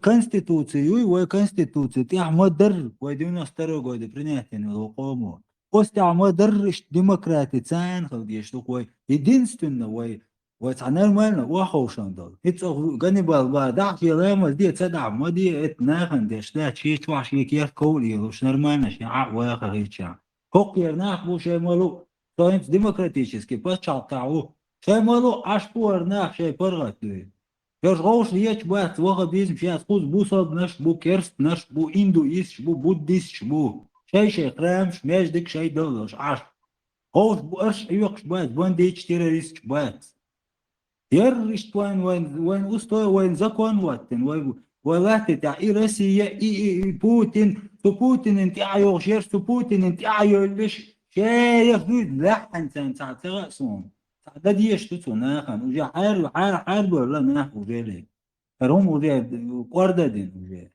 конституцию, ты модер, ой 92 года принятие الحكومة. После модер демократии цен خلدي что ой единственно ой нормально وحوشان дал. Это ганибал да филема دي تدع مدي اتناخن دي شتا شيء تواشي كير كولي وش нормально شيء عوا خريجا. Хок ернах буше малу. То есть демократически почалтау. Шей малу аж порнах шей поргатли. Još gauš lieć băiat, văgă bism și a spus bu săb năș, bu kerst năș, bu hinduist, bu buddhist, bu și crem și mejdic și dălă și aș. Gauš bu ărș iuc și băiat, bandici terorist și băiat. Iar ești oain ustoi, oain zakon vatten, oain late te i Rusia, i Putin, tu Putin înti aio și tu Putin înti aio liș, și e fluid lehan ți-a țăgăsun. ده دي يشتتو ناخن وجا حرب ولا ناخ وجالي هم وجا قرده دين وجا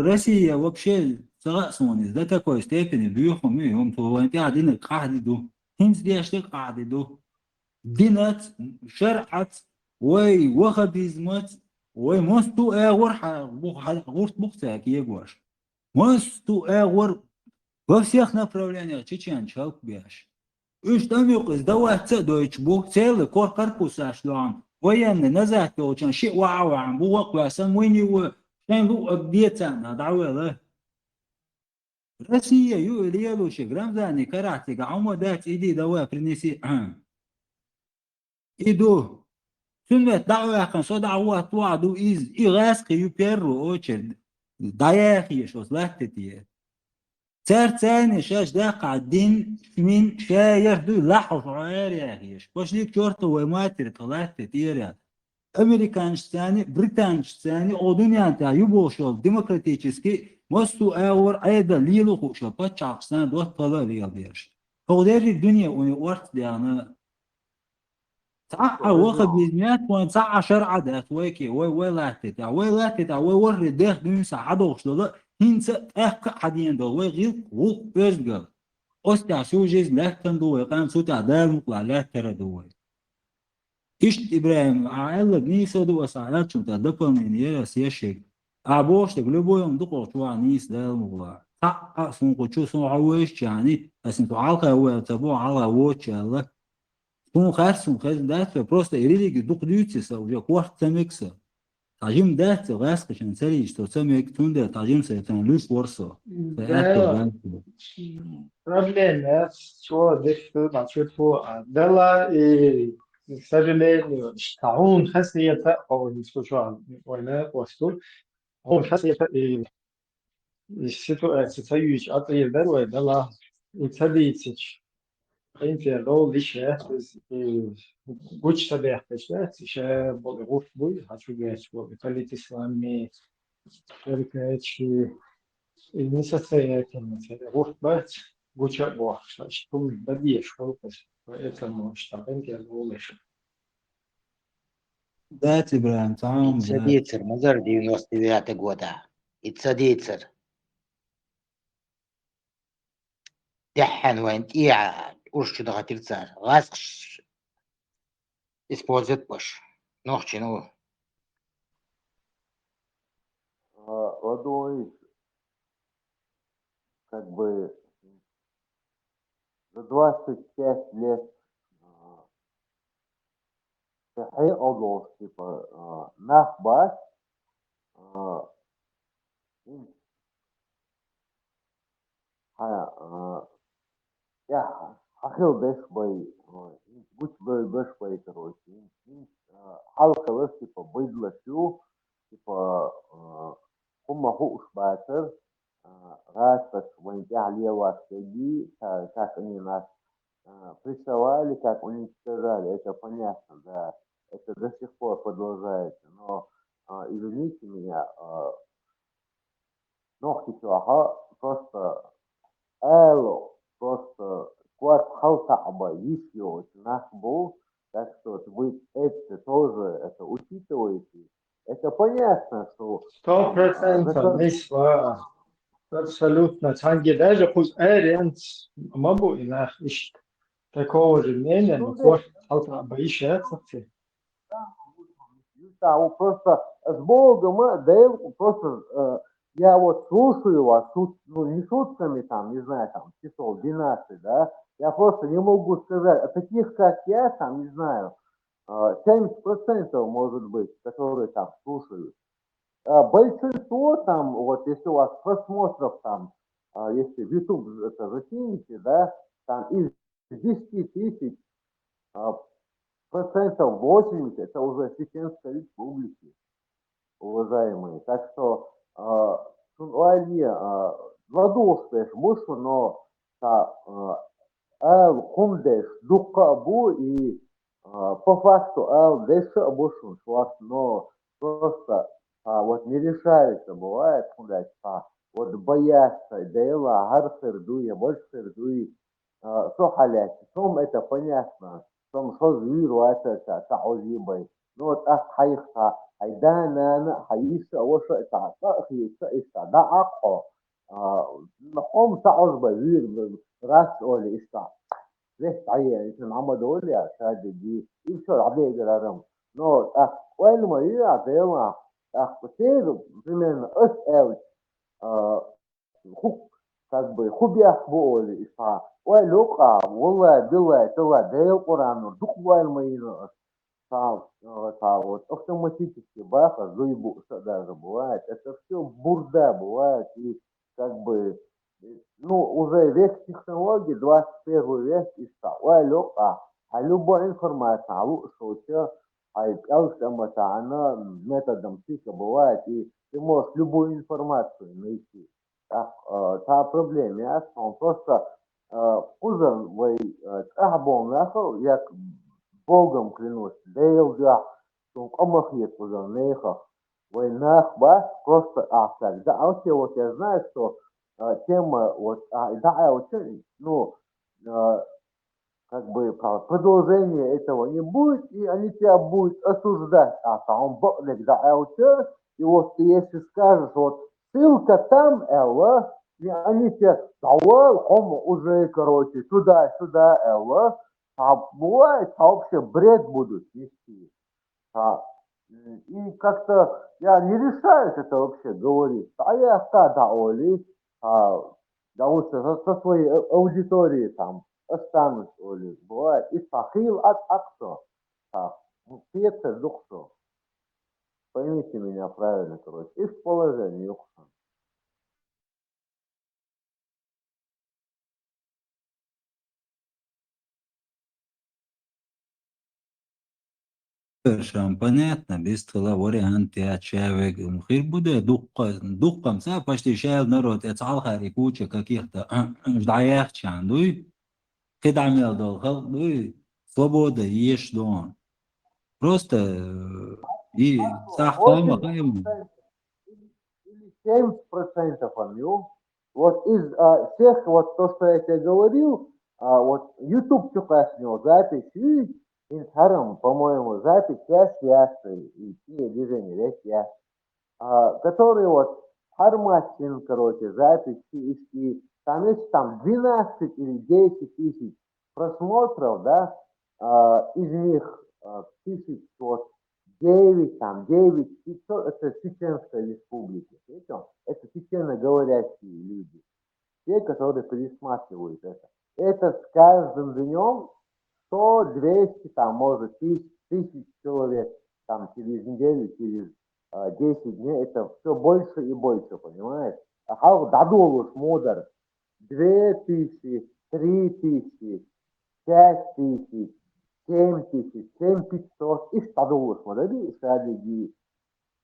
روسيا вообще سغسوني ده такой степени بيوخم يوم تو انت قاعدين قاعد دو هنس دي اشتك قاعد دو دينات شرعت وي وخبيزمت وي مستو اغور غورت بوختاك يغوش مستو اغور во всех направлениях чечен чалк бяш. Üç tam yok iz davatsa Deutsch bu целый корпус ашлан военный назад очень ши вау bu вакласан войни в шен bu обдеца на давала Россия ю илиялу ши грамзани каратига амадат иди дава принеси иду сунвет давахан со дават ваду из игаск ю первую очередь даях ешос лахтетие ترتاني شاش ده قاعدين من شايف دول لاحظ عيار يا أخيش باش ليك شرطة وماتر طلعت كتير يعني أمريكانش ثاني بريطانش ثاني أو دنيا تاع يبوشل ديمقراطيتشسكي مستو أور أيضا ليلو خوشل باتشاقستان دوت طلع ليل ديرش هو داري الدنيا ورت يعني ساعة واخد بيزميات وان ساعة شرعة ده ويكي وي لاتتا وي ورد ده دون ساعة دوشل هنسا حدين دو وغير وق بيزغل أستع سوجيز لكن دو يقام سوتا دار مقلع لا ترى دو إشت إبراهيم عائلة نيسا دو أسعالات شمتا دقل من يرس يشيك أبوش تقلبو يوم دقل شوع نيس دار مقلع تقع سنقو سن عويش يعني أسنتو عالقا هو تبو على ووش يالله سن خارسن دات просто إريدي دق ديوتيسا وجاك وقت تمكسا تعجيم ده غاس عشان سالي что سامي تونده تعجيم سيتان لوس ورصة Проблема, что здесь насчет дела и, к сожалению, он хасиета, او نسكتوا وانا وستول هون حسيت ستيوش أطير دلوي دلا يتبيتش انت لو ليش قوش تبيح بشات شا بولغوف بوي هاتشو جاش بولي فليت اسلامي شركة شي نسيت كلمة غوف بات قوش بوح شتوم بدي شو بس فإتلمو اشتغلت يا لولش دات إبراهيم تعام Ицадицер, Мазар 99 года. Ицадицер. Дяхан вент иа уршчу да гатирцар. Ласкш использует пош. Нохчи, ну. Водой, как бы за 25 лет صحيح أو تипа нахбаш я хотел бы будь бы короче халка лес типа быдло тю типа هم هو إخباتر غاسك وين عليه واستدي как они нас прессовали, как они сказали, это понятно, да, это до сих пор продолжается, но извините меня, ногти просто просто квад халтаба еще наш был, так что вы это тоже это учитываете. Это понятно, что 100% несва абсолютно танги даже пусть аэриант мабу инах ищ такого же мнения, но квад халтаба еще это. вот просто с Богом, да, просто я вот слушаю вас, ну, не шутками там, не знаю, там, часов 12, да, я просто не могу сказать, а таких, как я, там, не знаю, 70% может быть, которые там слушают. Большинство там, вот если у вас просмотров там, если в YouTube это закинете, да, там из 10 тысяч процентов 80 это уже Чеченской Республики, уважаемые. Так что Сунуалье владушпеш бушу, но хумдеш дукка бу и по факту дэша бушу, но просто вот не решается, бывает, гулять, вот боятся, дела, гарсердуя, больше сердуи, сохалять. Сом это понятно, сом шозвиру это таузибай. Ну вот хайха, айдана, хаиша, воша это, хиша, иша, да акхо. Хом таузбай, вир, раз оли, иша. ليش تعيا اسم محمد اقول يا شهادة دي يمشوا عليه جرارم نو وين ما يا زيما كتير بمن اسال خوك كذب خوبيا بقول إسحاق ولوكا والله بالله تلا ده القرآن دوك وين ما ينا вот автоматически баха заебу даже бывает это все бурда бывает и как бы ну, уже век технологий, 21 век, и что, а любая информация, лучше, методом тика бывает, и ты можешь любую информацию найти. Так, та проблема, ясно, он просто, кузен, вы, бом нахал, я Богом клянусь, дейл я, что омахнет кузен, нехах, вы нахба, просто, так, да, а вот я знаю, что тема вот да, очень, ну, как бы продолжение этого не будет, и они тебя будут осуждать. Там боклик да, и вот ты если скажешь, вот ссылка там, и они тебе, уже, короче, туда, бывает, вообще бред будут нести. И как-то я не решаюсь это вообще говорить. А я когда Оли, да лучше со своей аудиторией там останусь, Оли. Бывает. И сахил от аксо. Пьеца духсо. Поймите меня правильно, короче. Из положения юксан. Совершенно понятно, без того варианта я человек, хир будет духом, сам почти шел народ, это алхари куча каких-то ждаях чандуй, кидамел долхал, ну свобода ешь дон. Просто и сахтама 80% или 70% он вот из всех, вот то, что я тебе говорил, вот YouTube вчерашнего запись, и Инстаграм, по-моему, запись я связываю, и те движения, я которые вот Хармасин, короче, записи, и там есть там 12 или 10 тысяч просмотров, да, из них тысяч вот 9, там, 9, 500, это Чеченская республика, это чеченоговорящие люди, те, которые пересматривают это. Это с каждым днем 100, 200, там, может, тысяч человек, там, через неделю, через 10 дней, это все больше и больше, понимаешь? А как дадулуш мудар, 2000, 3000, 5000, 7000, 7500, и стадулуш мудари, и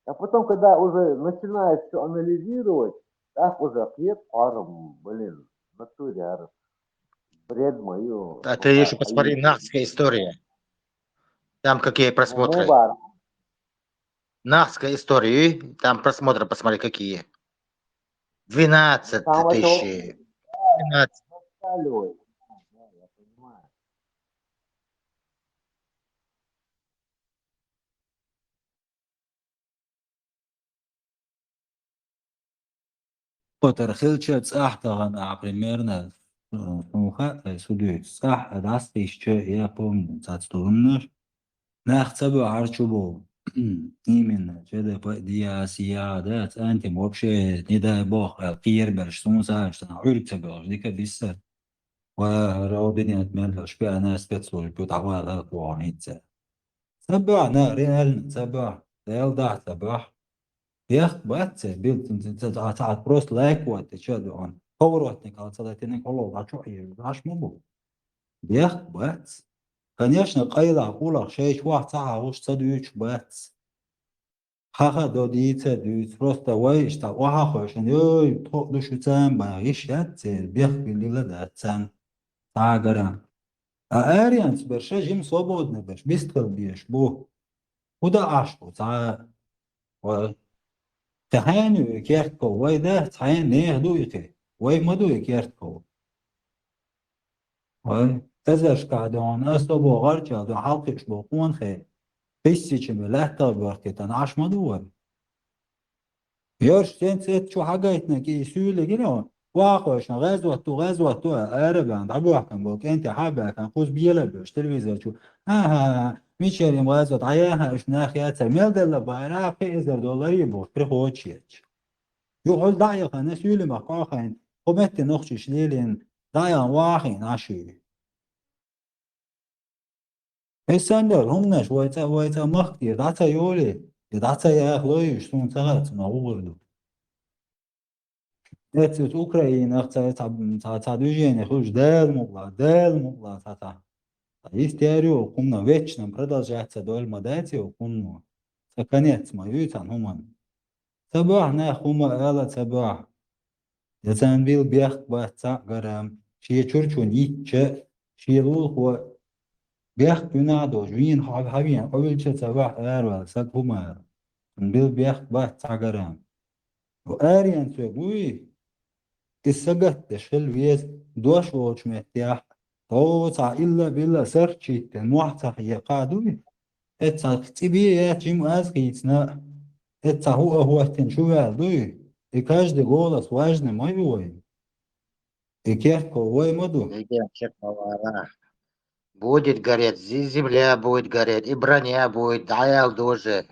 а потом, когда уже начинаешь все анализировать, так уже ответ, блин, в натуре, бред мою. А ты еще посмотри, нахская история. Там какие просмотры. Нахская история, там просмотры, посмотри, какие. 12 тысяч. 12. Я понимаю. Поторхилча цахтагана примерно судит. Сах раз еще я помню, цацтурнер. Нахцабу арчубу. именно, دي سيادات أنت вообще не дай бог قيربش سونساش عرتبش ديك بيسر ورودين أتمنى شبه ناس بتصور بتعوال قوانيت سبع نارين سبع ديل ده سبع يخت بات بيلت تعال بروست لايك وات تشاد عن قوروتني قال صدقتني قولوا ضاع شو حي عاش مبو يخت بات конечно قيلا قولا شيء واحد ساعة وش صديق بات خاخا دوديته دوت просто ويش تا وها خوشن يوي تو دوشو تام با يشات بيخ بيلا دا تام تاغرا اريانس برشا جيم свободно باش بيستر بيش بو ودا عاشقو تا تهاني كيرتكو وي ده تهاني نيه دويكي وي ما دوي كيرتكو وي تزاش قادون استو بو غرچا دو حلقش بو قون خي بيسي چمي لحتا بوركتان عاش ما دوي يرش تنسيت شو حاجتنا كي سيولة كده واقعشنا غزوة أربعا عبوا حكم بوك أنت حابة كان خوز بيلا بيش تلفزيون شو ها ميشاريم غزوة عياها إيش ناخيات سميل دل بايرا في $10 يبوش بريخوتشيتش يقول ضايق أنا سيولة مقاخين قمت نخشش ليلين ضايق واخين عشي السندر هم نش ويتا مختي داتا يولي داتا يا أخلوي شتون تغت نغوردو Это Украина, та движение, хуж дел могла, та. Истерию, кумно вечно продолжается доль модати, кумно. Это конец мою, там, хуман. Табах, не, хума, эла, табах. Я сам бил бех, бахца, гарам. Шие чурчу, ниче, шие лул, хуа. Бех, бюнадо, жуин, хабин, овельче, табах, эрвал, сак, хума. Бил бех, бахца, гарам. وآريان سوغوي السجت تشل ويز دوش وش متياح توسع إلا بلا سرشي تنوح هي قادوي اتسا تبي يا جيم أزقيتنا اتسا هو تنشوها دوي каждый голос важный мой воин кертко вой моду Легенд Чекмавара. Будет гореть, земля будет гореть, и броня будет, Аял тоже.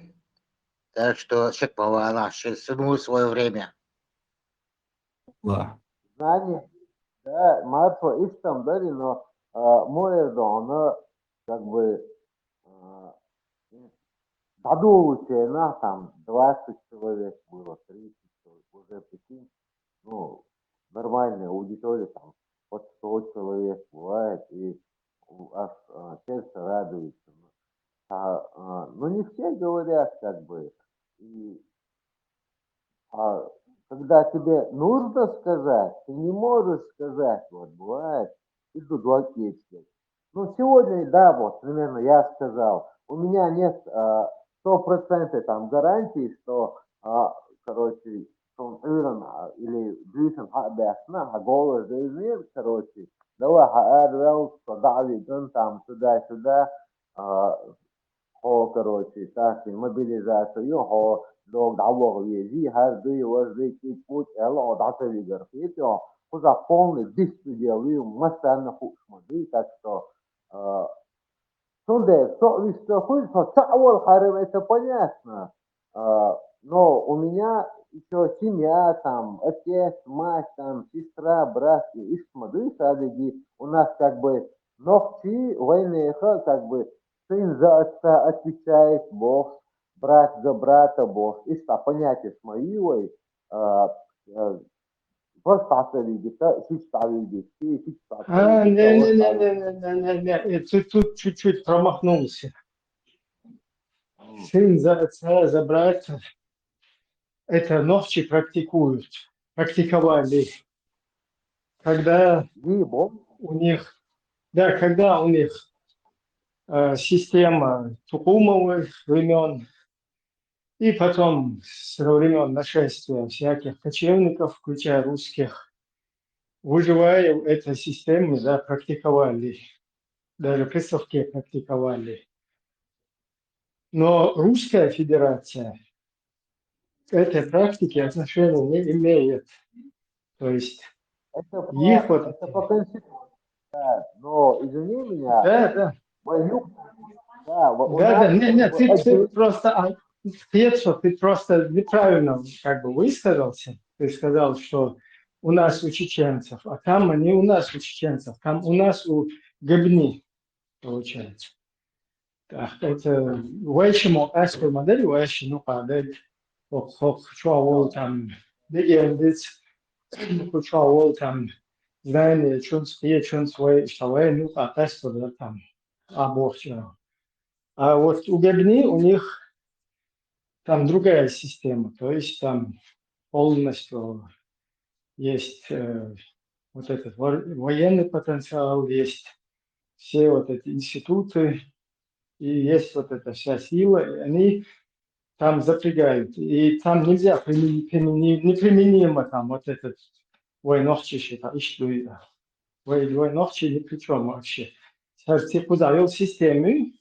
Так что Чекмавара, всему свое время. ла Знание, да, Марфа Ишtam дали, но она как бы задумывается, там 20 человек было, 30 человек, уже прикинь, ну, нормальная аудитория, там, под 100 человек бывает, и аж сердце радуется. Но не все говорят, как бы, и когда тебе нужно сказать, ты не можешь сказать, вот бывает, и тут лакетики. Ну, сегодня, да, вот, примерно я сказал, у меня нет 100% там гарантии, что, короче, что он или Джейсон Хабясна, голос Джейсон, короче, давай Хаарвелл, что Давид, он там туда-сюда, короче, так, мобилизацию, لو دعوة يجي هذا يوري كيف فوت الله دعوة يجرفيته خذ فون ديستريبيوي مثلا نخوش مدري تكتو сонде что хочется цавол харем это понятно но у меня еще семья там отец мать там сестра брат и смотри садиги у нас как бы ногти войны как бы сын за отца отвечает Бог брат за брата Бог. И что понятие с моей поставили, поставили, Не, ты тут чуть-чуть промахнулся. Сын за отца, за брата. Это ногти практиковали. Когда у них, да, когда у них система тукумовых времен, и потом со времен нашествия всяких кочевников, включая русских, выживая в этой системе, да, практиковали, даже приставки практиковали. Но Русская Федерация к этой практике отношения не имеет. То есть их вот... Это по конституции, да, но извини меня, Да. Да, у Да, нас нет, ты один- просто, Петро, ты просто неправильно как бы высказался. Ты сказал, что у нас у чеченцев, а там не у нас у чеченцев, там у нас у Гебни, получается. Так, это вайшему эской модели, вайшину падает, чуавол там, легендец, чуавол там, знание, чун свой, что ну, а эской там, аборчено. А вот у Гебни у них там другая система, то есть там полностью есть вот этот военный потенциал, есть все вот эти институты, и есть вот эта вся сила, и они там запрягают. И там нельзя неприменимо там вот этот войнохчище, войнохчи ни при чем вообще. Сейчас ты подавил систему,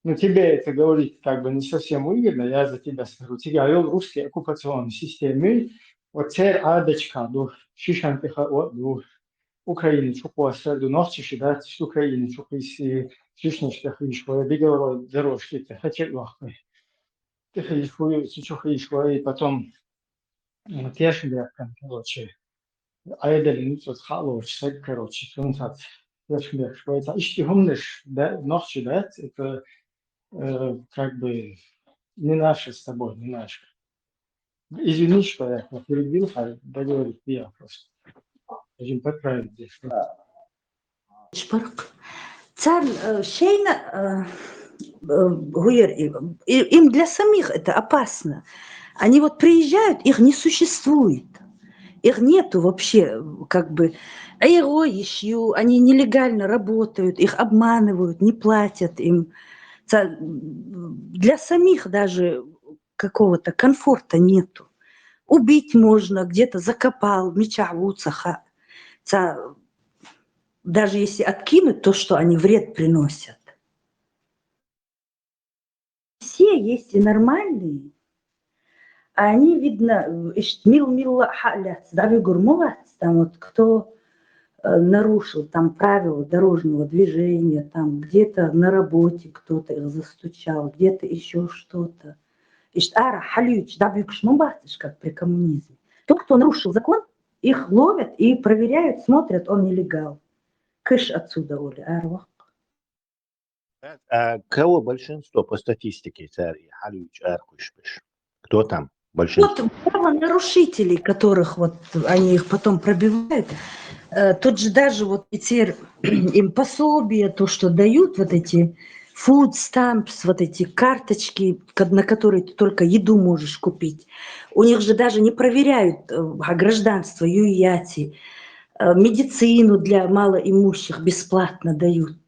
ну, тебе это говорить как бы не совсем выгодно, я за тебя скажу. Тебя вел русские оккупационные системы, вот теперь адочка, до Шишантиха, до Украины, чукуаса, до Норчиши, да, с Украины, чукуиси, Шишничтах, Ишва, беговой дорожки, ты хотел лохмы. Ты ходишь, чухаишва, и потом Тешенберг, короче, Айдели, ну, тут халоч, короче, тунцат, Тешенберг, что это, ишь, умнешь, да, Норчи, да, это как бы не наше с тобой, не наше. Извини, что я перебил, а договорить я просто. Хотим поправить здесь. Шпарк. Царь Шейна, им для самих это опасно. Они вот приезжают, их не существует. Их нету вообще, как бы, они нелегально работают, их обманывают, не платят им. Для самих даже какого-то комфорта нету. Убить можно, где-то закопал, меча в уцаха. Даже если откинуть то, что они вред приносят. Все есть и нормальные, а они, видно, там вот кто нарушил там правила дорожного движения, там где-то на работе кто-то их застучал, где-то еще что-то. Как при коммунизме. Тот, кто нарушил закон, их ловят и проверяют, смотрят, он нелегал. Кыш отсюда, Оля, арвах. Кого большинство по статистике царь Халюч Аркушбиш? Кто там большинство? Вот правонарушителей, которых вот они их потом пробивают, тут же даже вот теперь им пособия, то, что дают, вот эти food stamps, вот эти карточки, на которые ты только еду можешь купить. У них же даже не проверяют гражданство, юяти, медицину для малоимущих бесплатно дают.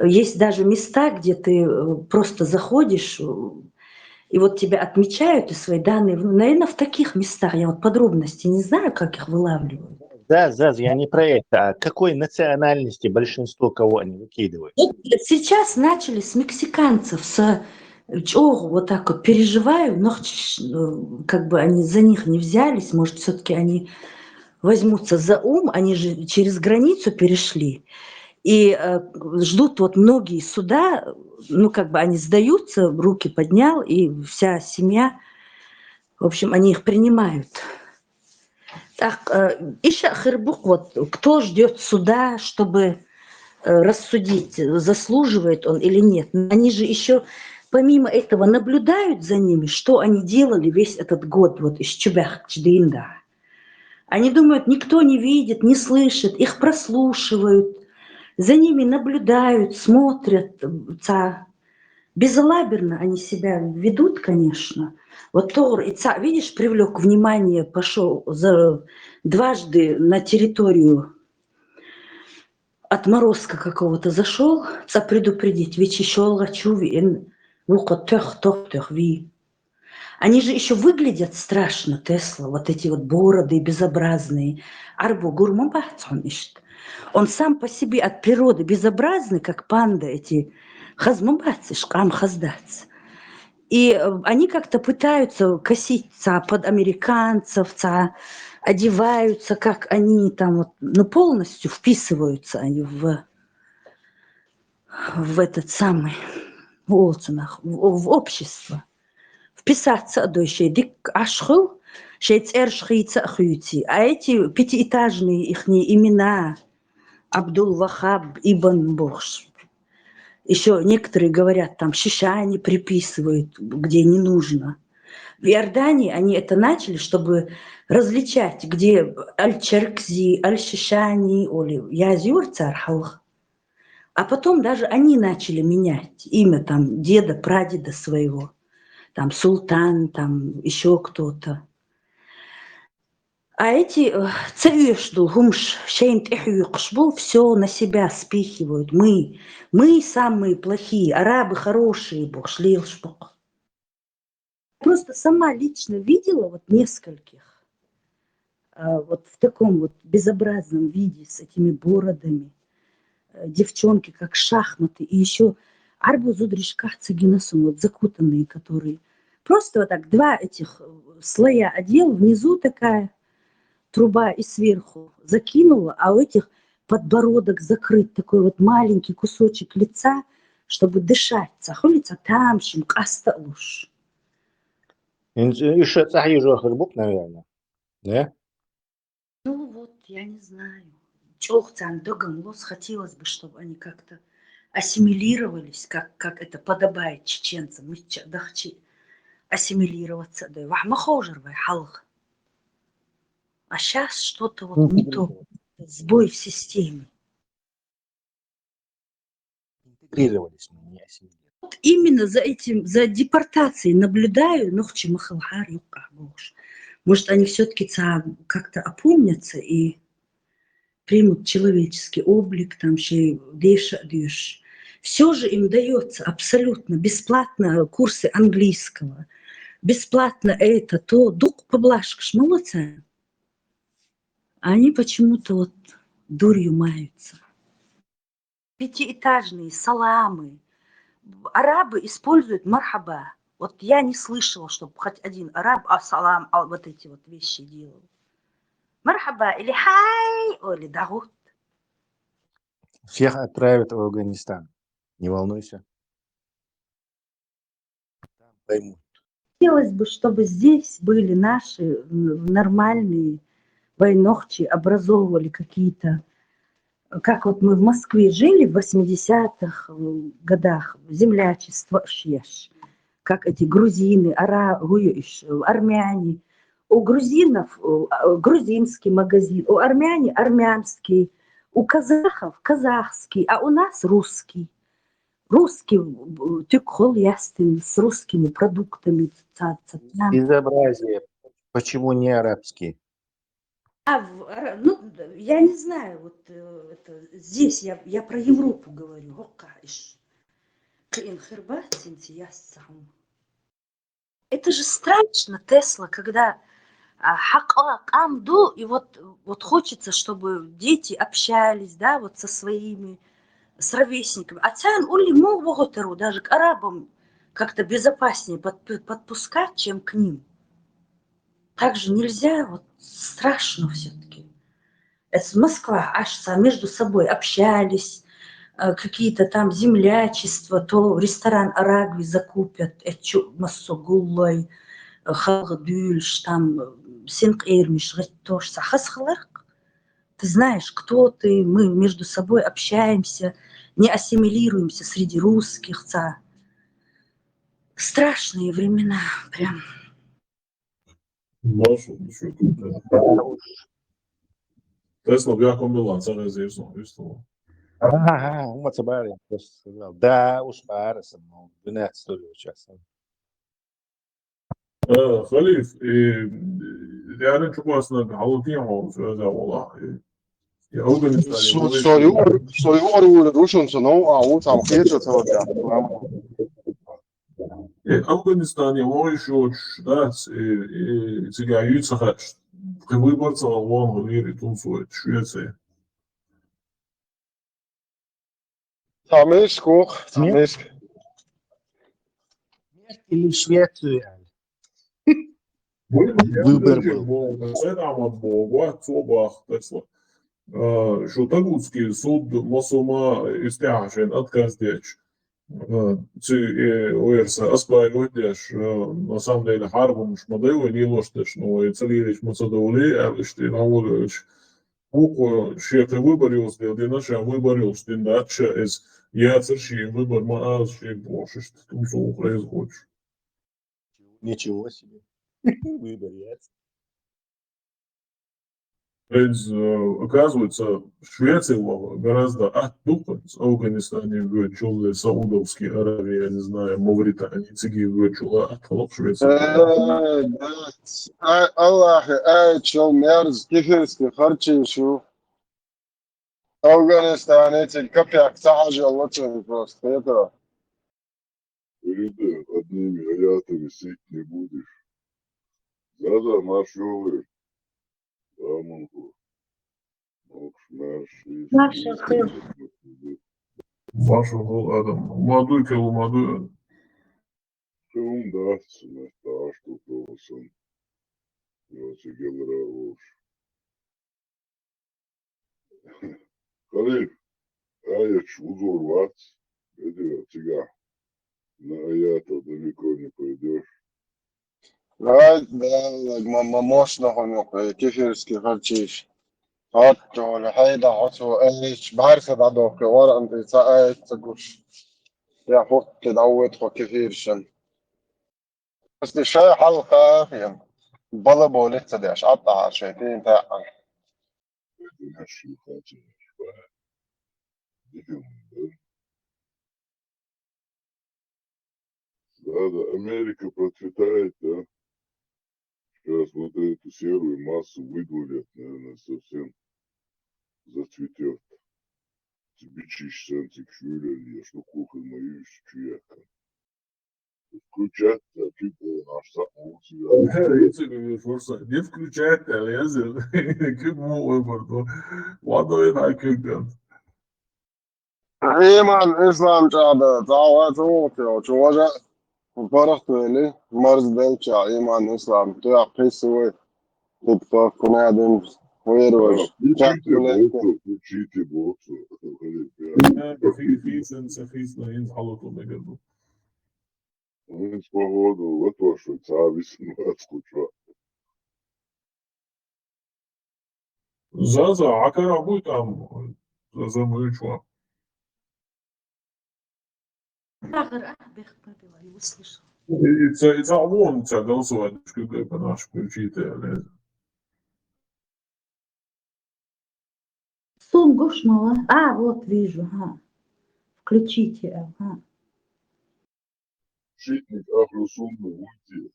Есть даже места, где ты просто заходишь, и вот тебя отмечают и свои данные. Наверное, в таких местах, я вот подробности не знаю, как их вылавливают. Да, я не про это. А какой национальности большинство кого они выкидывают? Вот сейчас начали с мексиканцев, вот так вот переживаю, но как бы они за них не взялись, может, все-таки они возьмутся за ум, они же через границу перешли. И ждут вот многие суда, ну, как бы они сдаются, руки поднял, и вся семья, в общем, они их принимают. Так, Иша Хырбук, вот, кто ждет суда, чтобы рассудить, заслуживает он или нет. Они же еще, помимо этого, наблюдают за ними, что они делали весь этот год, вот, из Чубях Чдинда. Они думают, никто не видит, не слышит, их прослушивают. За ними наблюдают, смотрят. Безалаберно они себя ведут, конечно. Вот Тор и видишь, привлек внимание, пошел дважды на территорию отморозка какого-то зашел, предупредить. Они же еще выглядят страшно, Тесла, вот эти вот бороды безобразные. Он сам по себе от природы безобразный, как панда, эти хазмубацы, шкам хаздац. И они как-то пытаются коситься под американцев, одеваются, как они там, вот, ну, полностью вписываются они в этот самый, в общество. Вписаться до еще дик ашху, шейцершхица хюти. А эти пятиэтажные их имена Абдул-Вахаб Ибн Бохш. Еще некоторые говорят, там Шишани приписывают, где не нужно. В Иордании они это начали, чтобы различать, где Аль-Черкзи, Аль-Шишани, или Язюр Цархалх. А потом даже они начали менять имя там деда, прадеда своего. Там Султан, там еще кто-то. А эти цевешду, гумш, шейнт ихюкшбу, все на себя спихивают. Мы самые плохие, арабы хорошие, бог шлилшбук. Просто сама лично видела вот нескольких вот в таком вот безобразном виде с этими бородами. Девчонки как шахматы. И еще арбузудришках цигинасун, вот закутанные, которые просто вот так два этих слоя одел, внизу такая труба и сверху закинула, а у этих подбородок закрыт, такой вот маленький кусочек лица, чтобы дышать. Цахулица там, шимкаста уж. Еще цахижу хрбук, наверное. Да? Ну вот, я не знаю. Чохцан догамлос, хотелось бы, чтобы они как-то ассимилировались, как это подобает чеченцам. Мы дахчи ассимилироваться. Да, вахмахожервай халх. А сейчас что-то вот не то. Сбой в системе. Интегрировались мы, не ассимилировались. Вот именно за этим, за депортацией наблюдаю, может, они все-таки как-то опомнятся и примут человеческий облик, там еще деш. Все же им дается абсолютно бесплатно курсы английского, бесплатно это, то, дух поблажкаш, молодцы. А они почему-то вот дурью маются. Пятиэтажные саламы. Арабы используют мархаба. Вот я не слышала, чтобы хоть один араб ассалам, вот эти вот вещи делал. Мархаба или хай, или дагут. Всех отправят в Афганистан. Не волнуйся. Там поймут. Хотелось бы, чтобы здесь были наши нормальные войнохчи, образовывали какие-то, как вот мы в Москве жили в 80-х годах, землячество, как эти грузины, армяне. У грузинов грузинский магазин, у армяне армянский, у казахов казахский, а у нас русский. Русский тюкхол ястин с русскими продуктами. Безобразие. Почему не арабский? Ну, я не знаю, вот это, здесь я про Европу говорю. Это же страшно, Тесла, когда амду, и вот хочется, чтобы дети общались, да, вот со своими, с ровесниками. А цян ули могу даже к арабам как-то безопаснее подпускать, чем к ним. Так же нельзя, вот страшно все-таки. Это Москва, аж между собой общались, какие-то там землячества, то ресторан Арагви закупят, эчу массогуллой, халгадюльш, там, синк-эрмиш, рэттош, сахасхаларк. Ты знаешь, кто ты, мы между собой общаемся, не ассимилируемся среди русских. Страшные времена, прям. Tesla bija kombinācija ar Zīves. Ага, умацабарин просто сказал. Да, уж парасом, но 12 столь сейчас. Халиф, yani çok aslında halkıyım olmuş özel ola. Ya Afganistan'da soyu arıyorum Rusya'nın sana avu tavsiye çalışacağım. Afganistan'da var şu ştat цигаю цахач. Выборца он верит Швеция. Tamisk hoor, tamisk. Или в Швецию. Выбор был. Это вот собах, Тесла. Что Тагутский суд Масума истяжен отказдеч. Осваивать, на самом деле, harvumuş modeju ilošteši, no целились Macedonии, erlišti Navodovич. Уко шефе выборил, сделал, иначе выборил, что иначе из яцерши выбор мааз шеф больше, что тут все происходит. Ничего себе. Выбор яйца. Ведь, оказывается, Швеция гораздо отдупать в Афганистане вычел Саудовской Аравии, я не знаю, Мавритании, Циги вычел, а толп Швеция. الله قاعد شو ميرز كيف خرجي شو أفغانستان الكفي أكتاج الله تبارك وتعالى. Перед одними аятами сыть не будешь. Да-да, маршевый. Амунку. Маша, ты Вашу Адам, молодой кило, молодой. Кум даст, на то, что толсон. Я тебе говорю. Халиф, аяч узор вац. Это тебя. На аята далеко не пойдешь. ما مش نخنق كيف خرجيش هاتو لحيدا هاتو ايش بعرف بعدك ورا انت ساعات تقولش يا حط دوت كيفيرشن بس دي شاي حلقة يعني بلا بوليت ديش قطع شيتين تاعن Это наши хати. Идем. Да, Америка процветает, да. Сейчас вот эту серую массу выдворят, наверное, совсем зацветет. Тебе чищ сенсик швыряли, я что кухонь мою чуяка. Включать, а ты наш самого себя. Не включает телевизор, как мой выбор, ладно, я как إيمان إسلام جاده دعوات روتي وجوجا وبرخت لي مرز دلشا إيمان إسلام تيا قيسوي تبقى كنادم ويروج Включите боксу. Фисна, ин халату мегаду. Ну, с погоду, вот вашу цависну отскуча. За, акара будет там, за мою чувак. Сахар, попила, я услышала. It's all one, it's also a good наш включите. Сон гошмала. А, вот вижу. Ага. Включите. Ага. Шитник Ахрусунну уйти.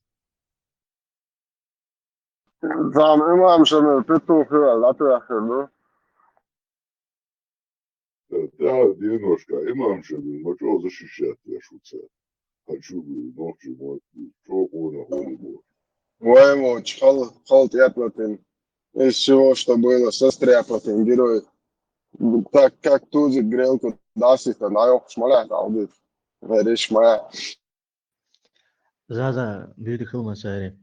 زعم إمام شمال بيتو خيال لا تأخذه Да, немножко. Имам Шамиль, ну что защищать, я шутся. Хочу ночью, что он охотил. ويموت خلط يطلتين из всего, что было, состряпатин герой. Так как тузик грелку дасита, на его шмалят, аудит. Веришь моя. Zaza, beautiful Masari.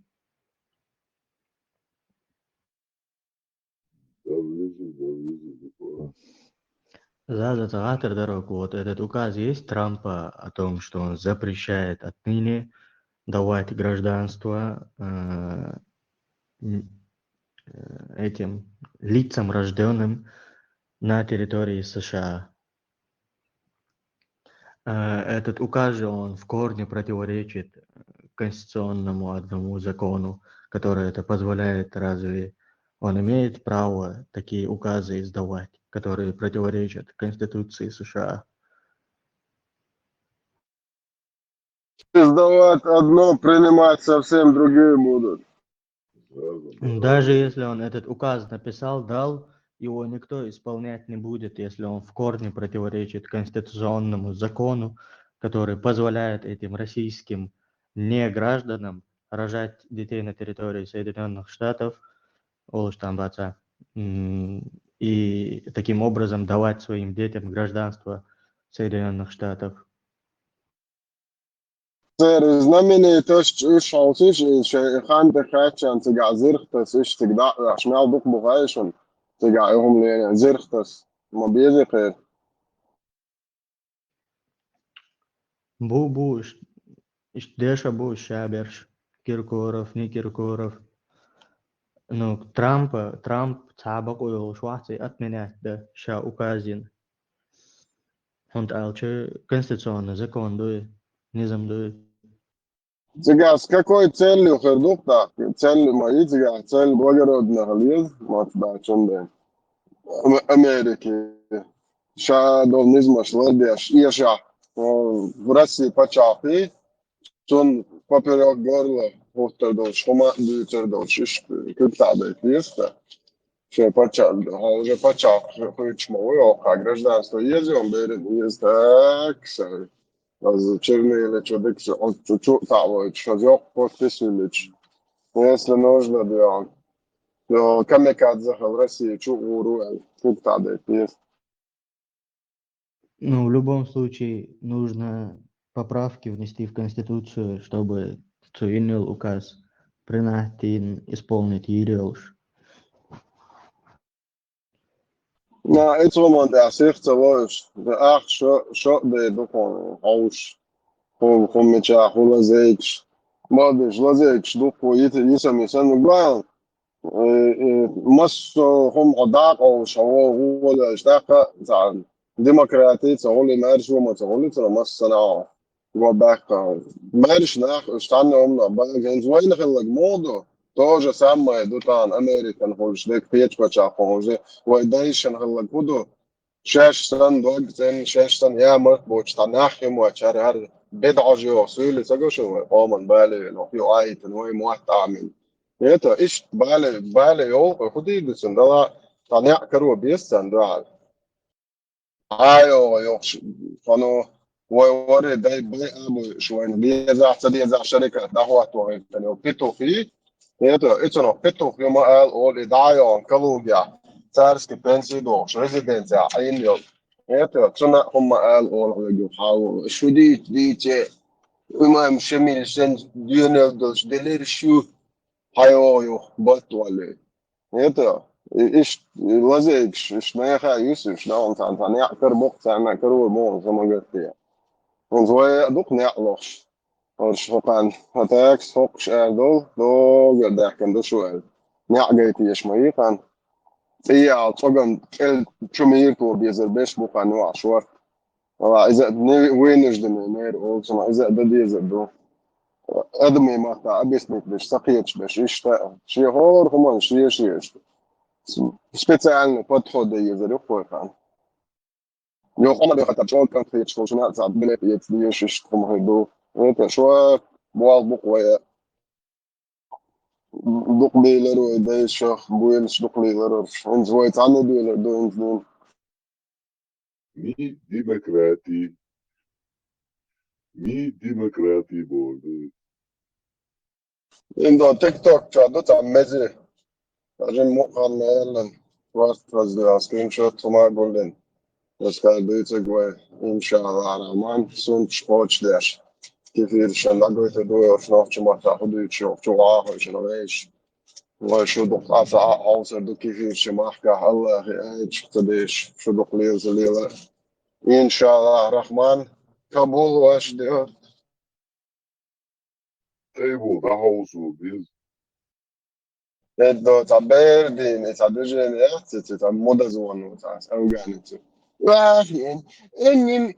Да, влезет. Zaza Цагатер дорог, вот этот указ есть Трампа о том, что он запрещает отныне давать гражданство этим лицам, рожденным на территории США. Этот указ же он в корне противоречит конституционному одному закону, который это позволяет. Разве он имеет право такие указы издавать, которые противоречат Конституции США? Издавать одно, принимать совсем другие будут. Даже если он этот указ написал, дал, его никто исполнять не будет, если он в корне противоречит конституционному закону, который позволяет этим российским негражданам рожать детей на территории Соединенных Штатов, и таким образом давать своим детям гражданство Соединенных Штатов. Знаменитость шалсиш и шейхан бехачан тига зирхтас иш тигда ашмал бук бугайшун тига ihum лена зирхтас ма бизикер بو ديشا بو شابرش كيركورов не Киркоров. Ну, Трамп цабак уйыл швахцы отменять да ша указин. Он алчы конституционный закон дует, низам дует. Цыган, с какой целью хердук-то? Цель моей цыган, цель благородного лез, вот да, чем да. Америки. Ша должен ладеш, еша в России почапи, он поперек горла, вот тогда шума тогда шиш, как тогда есть. Что почал, уже почал, почему как гражданство ездил, он берет есть так, черные или что-то, он чуть-чуть того, что сделал подписывать. Если нужно, да, то камикадзе в России, что уруэл, как тогда есть. Ну, в любом случае, нужно поправки внести в Конституцию, чтобы цивильный указ принять и исполнить Ирилш. Na, iets wat daar zegt, was de acht zo de dokon aus gewoon met ja hoe zeeks maar dus wat zeeks doe voor je is er misschien wel mas هم قداق او شو هو الاشتاق تاع ديمقراطية تقول مارش وما تقول ترى مس صناعة وباك مارش ناخ اشتغلنا هم بقى جنز وين خلق موضوع то же самое дутан Американ хождек печь почахоже вайдайшен хлак буду шештан догтен шештан ямар бочтан нахим وچار بدعجو سؤال سجوشو قامن بالي لو في آيت نوي محتعمل это إيش بالي يو خدي بسن ده تانية كرو بيسن ده ايو يوش فانو ووري داي باي ابو شوين بيزا شركة دعوة توغير تانيو بيتو فيه это no петух يوم قال أول إدعاء كلوجيا تارسك بنسي دوش ريزيدنسيا عينيو это تنا هم قال أول يجوا حاول شو دي وما مشمل سن ديونل دوش دلير شو هايو بطولي это إيش لازم إيش ما يخا يوسف شلون تان يعكر مقطع ما كرو مو زي ما قلت يا ونزوي دوق نعلش Oršokan attacks Fox Erdol, Dogerdecken Dušuel. Neagaitīši maīkan. Ijā, togan el čumīrku biezer bešbukan noašort. إذا وينش دمي مير أولسنا إذا بدي يزدو أدمي ماتا أبيسنيك بش سقيتش بش إشتا شي هور همان شي سبيциально подходы يزدو كويكان يو خما بيخطب شول كان خيتش كوشنا سعد بلت يتليش إشتكم هيدو это شو بوال بقوية دقليلر ويداي شخ بويلش دقليلر انت ويت عنو ديلر دو انت دون مي ديمقراطي بولد انت تيك توك شادو تعمزي عشان مقال ميلن راست رزي سكرين شوت وما قولن بس كان بيتك وي ان شاء الله على الرحمن سون تشبوتش داش كيف شان لقيت دو شنو ما تاخذ تشوف شو شنو ايش وشو دق عاوز دو كيف شماحكا الله ايش تديش شو دق ليله ان شاء الله الرحمن قبول واش دير ايوه ده هوسو بيز ده تعبير دين تعبير تاع موضة زوانو تاع أوغانيت واحد إني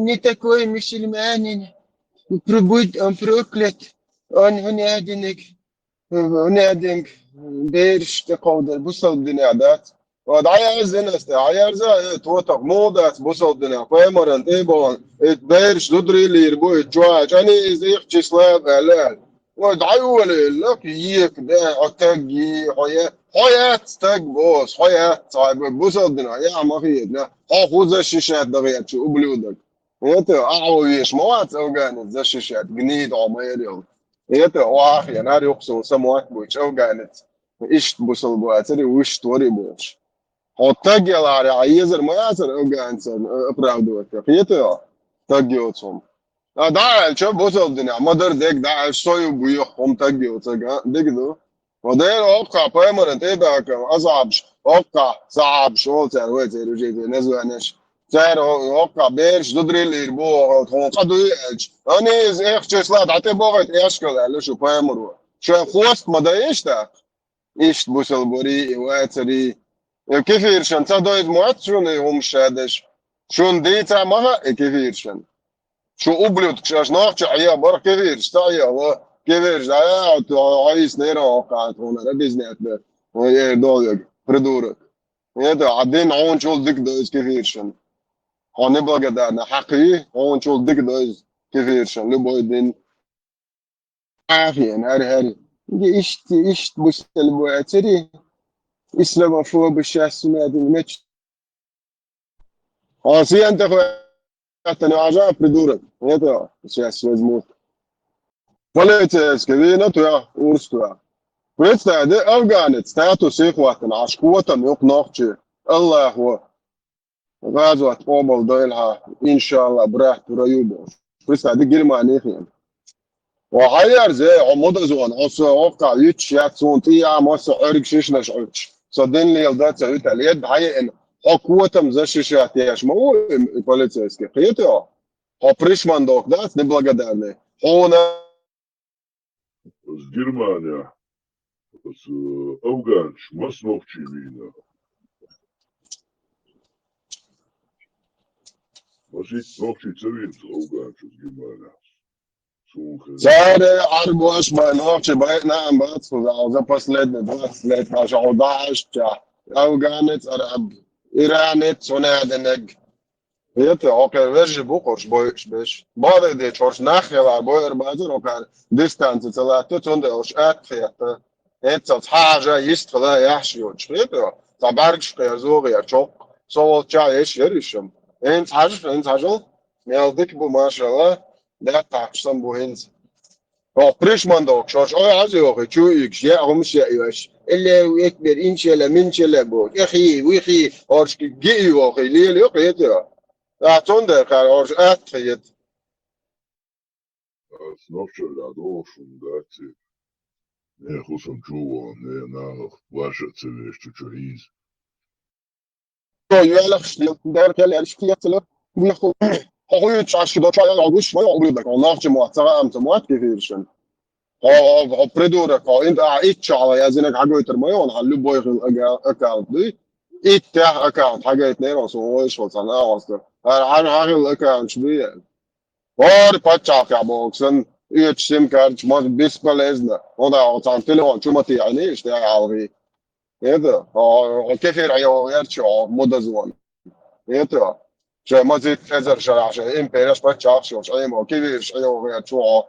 не такой мусульманин пробует он проклят он هنادنك بيرش تقود بوصل الدنيا دات ودعايا زينست عيار زا توتق موضة بوصل الدنيا فيمرن تيبون بيرش دودري اللي يربو جوا جاني زيخ جسلاب علال ودعايا ولا لك يك ده أتجي حياة تج بوس حياة صاحب بوصل الدنيا يا ما في ده أخذ الشاشات دغيا شو بلودك أنت أعويش موات أوجان ذا الشاشات جنيد عميريو أنت واحد نار يقصو سموات بوش أوجانت إيش بوصل بواتري وش توري بوش أتجي على عيزر ما يصير أوجان سن أبراودو كفيته تجيوتهم داعي شوف بوصل الدنيا مدر ديك داعي شوي بيخهم تجيوتك ديك دو ودير أوقع بيمر أنت إيه أصعب أوقع صعب شو تعرفت رجيت نزوا نش صار وقع بيرش ضدري البو قدويش أنا إخ جسلات عتي بوقت إيشكال على شو بامرو شو خوست ما دايشتا إيش بوسل بوري واتري كيف يرشن تدايز موات شون هم شادش شون ديتا ما كيف يرشن شو أبليت كشاش ناقش عيا برا كيف يرش تعيا الله كيف يرش عايز نيرا وقعت هنا رديز نيتنا ويا دولك بدورك هذا عدين عون شول ديك دايز كيف يرشن هنبقى قدرنا حقيقي عون شول ديك دايز كيف يرشن لبويدين عافية هاري هاري إيش بوسل بواتري إسلام فوق بالشاس ما أدري ماتش سي أنت أنا عجب بدورك هذا الشاس مزموت فليت سكرينة تويا ورس تويا فليت هذا أفغان ستاتو سيخوات عشقوة يوق ناقشة الله هو غازوة قوبل دويلها إن شاء الله براحة ريوبو فليت هذا جرماني خيان وحير زي عمود زون أصلا وقع يتشيات سون تيا مصر أريك شيش نشعرش صدقني يلدات سعيد اليد حي إن حقوة مزششات ياش ما هو بوليتسكي قيته هبريش من دوك دات نبلا قدرنا هنا بس Германия, بس أفغانش ما سنوخشي بينا ما شيء سنوخشي تسوين أفغانش بس Германия سونخ صار عرب واش ما نوقش بقيت نعم بدخل за последние 20 лет аж 11 أفغانت عرب إيرانت ونادنك Jete, okay, verži bukoš bojuš beš. Bodēdie čors nahielā bojer bādzir, okay, distanci celā tu tundeoš اتخيط. اتسات حاجة يستخدم يحشيوش. Jete, تباركش كيزوغي يرشوق. صوت جاي ايش يريشم. انت حاجة ميالدك بو ما شاء الله. ده تاكشتن بو هنز. او بريشمان دوك شوش او عزيوغي شو يكش يا غمش يا يوش. اللي يكبر انشلا منشلا بو. يخي ويخي اورش جي يوغي ليل يوغي يترا. Atunde kā orš atfiet. سنوخشي لعدوشم داتي نه خصم جوا نه ناخ واشا تسويش تشعيز To jälläks der kell erskietele. Bihol hoyut chash do chaya agush ma yoblik. Onarch muatara am tmuat kefirschen. Ha predura ka inta itch ala yazinak hagoyter ma yon halu boygen account di. Itta account hagayt nero so oish wal sana aster. Har hagil account shbiya. Var patchak ya boksen. Üç sim kart mas bispalezna. Oda otan telefon çumati yani işte algı. هذا كيف يرجع مدزون هذا شيء ما زيد فزر شرع شيء إم بيرش بتشاف شو شيء ما كيف يرجع يرجع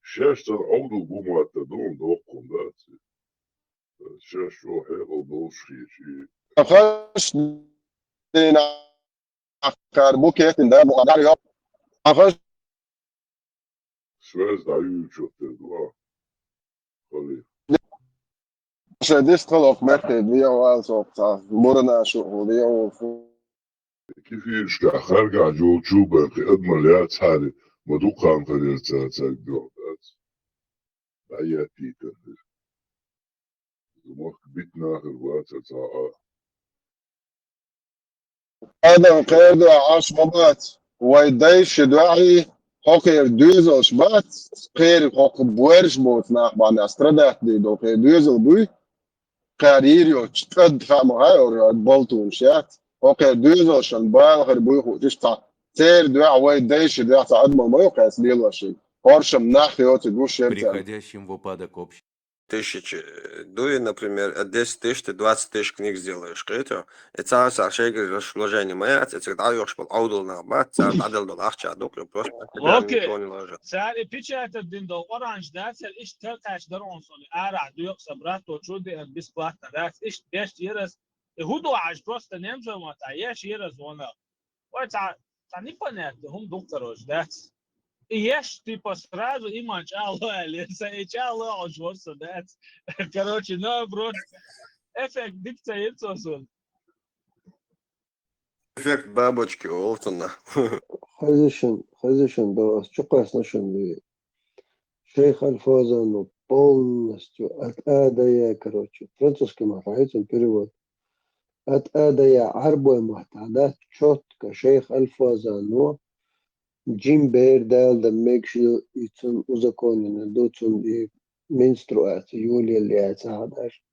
شاشة عودو بوما تدون دوقكم داتي شاشة حيغو دوش خيشي خش دينا كاربوكيت ده مقدار يوم خش سواز دعيو شوتي دوا خلي ديست خلوك مكتب دي أول صوت مرنا شو دي أول كيف يرجع خارجع جو تشوبا في أدمى حالي مدوقا عن قدر تساقدو بأياتي تنهي زموك بيتنا الواتر تاعا هذا قيد عاش بابات ويديش دواعي هوكي دوزل شبات قير هوك بويرش بوت ناخ بان استرادات دي دو قير دوزل بوي قاريريو تقد فامو هاي اور بولتون شات هوكي دوزل شن بالغر بوي خو تشتا تير دواع ويديش دواع تعد ما يقاس ليلا شي هورشم ناخ يوت دوش يرتل приходящим в упадок общества. Тысячи дуи, например, 10 тысяч, ты 20 тысяч книг сделаешь, это царь шейгер расположение моя, это всегда ешь был аудул на бат, царь адел дол ахча доклю просто ничего не ложит. Царь печатает один дол оранж, да, царь ищ телкаш дарон соли, ара дуёк собрать то чуды бесплатно, да, ищ беш ерас, и худу аж просто немже мота, ешь ерас вона. Ой, царь непонятно, хум докторож, да. Ешь, типа, сразу и мочало, леса, и чало, аж вот сюда. Короче, ну, бро, эффект дикция сосун. Эффект бабочки Уолтона. خزشن да чукас нашен шейх Альфазану полностью от А до Я, короче, французским алфавитом перевод. أدايا عربو محتاجات شوت كشيخ الفازانو جيم بير دال دميكشو يتون وزاكونين دوتون دي منستروات يولي اللي هتعداش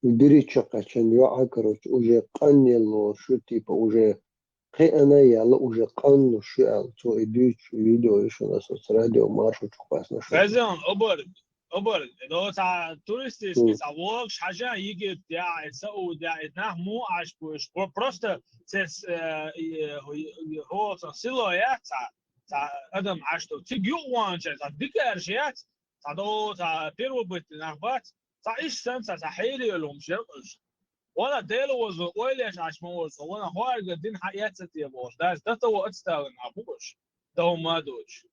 بري تشقشن يعكروش وجي قنيلو شو تيبا وجي قي أنا يلا وجي قنو شو تو إديوش فيديو يشون أساس راديو مارشو تقاسنا شو فازن أبر لو تاع تورستيسكي تاع وولش حاجة يجي بتاع يسوي بتاع إنه مو عشبوش بروستا تس هو سيلويات تاع أدم عشتو تيجي وان تاع ديك أرشيات تاع دو تاع بيرو بيت نخبات تاع إيش سنة تاع حيلي لهم شرقش ولا ديلو وز ويليش عشموز وانا هواي قدين حياة تيبوش ده تو أتستاهل نعبوش ده ما دوش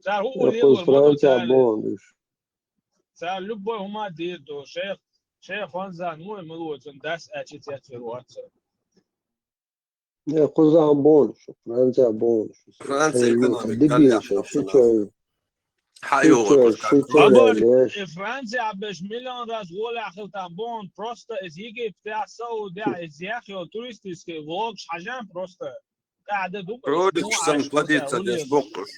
صار هو اللي يقول يقول الموضوع فرنسا صار بوندش صار لبوا هما دير دو شيخ فانزان مو ملوت داس أشيت يتفر واتساب يقول زعم بونش فرنسا بونش فرنسا شيء ايكونوميك قال دبي لي شيء نفسنا حيوه شو كل كان أبر ليش فرنسا باش مليون راس ولا أخلتان بون بروستا إز يجي بتاع سو ده إز ياخي وتوريستيسكي فوقش حاجان بروستا قاعدة دوبس رودك مو سم عايش بروستا плодится هولي des бокуш.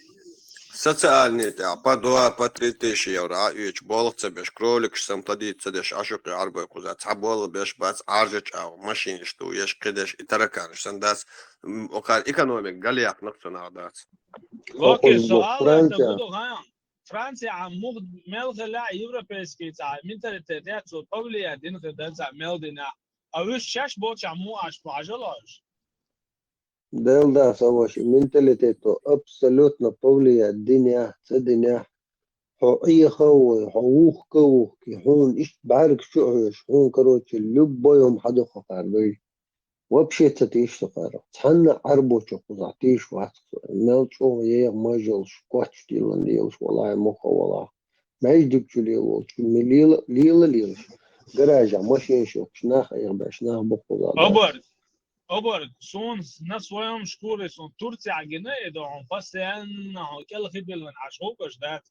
Социальные по 2 по 3 тысячи евро يج болца беш кролик сам плодится деш ашук арбой куза цабол беш бац аржич ау машине что еш кидеш и таракан сандас окар экономик галиак нахтуна дац اوكي أقول بو سؤال انت فرنسا بدو غايان فرنسا عم ملغى لا يوروبيسكي تاع منتاليتيات سو بوليا دين خدان تاع ميلدينا اوش شاش بوتش عمو اش باجلاش دل دا سواش منتاليتيتو أبسولوتنا بوليا الدنيا تدنيا حقيقة خوي حقوق كوخ كي حون إيش بعرك شو هيش حون كروتش اللب بيهم حدو خفاردوي وبشي تتيش تقارا تحنا عربو تقوزعتيش واحد ملچو يا ماجلش كوتش ديلن ديلش والله مخا والله ما يجدك شو ليلوش ليلش قراجع ماشي شوك شناخ يغبع شناخ بقوزا داس اوبر سون ناس ويوم شكوري سون تورتي عجينه دو عم فاسيان كل خدل من عشوكش دات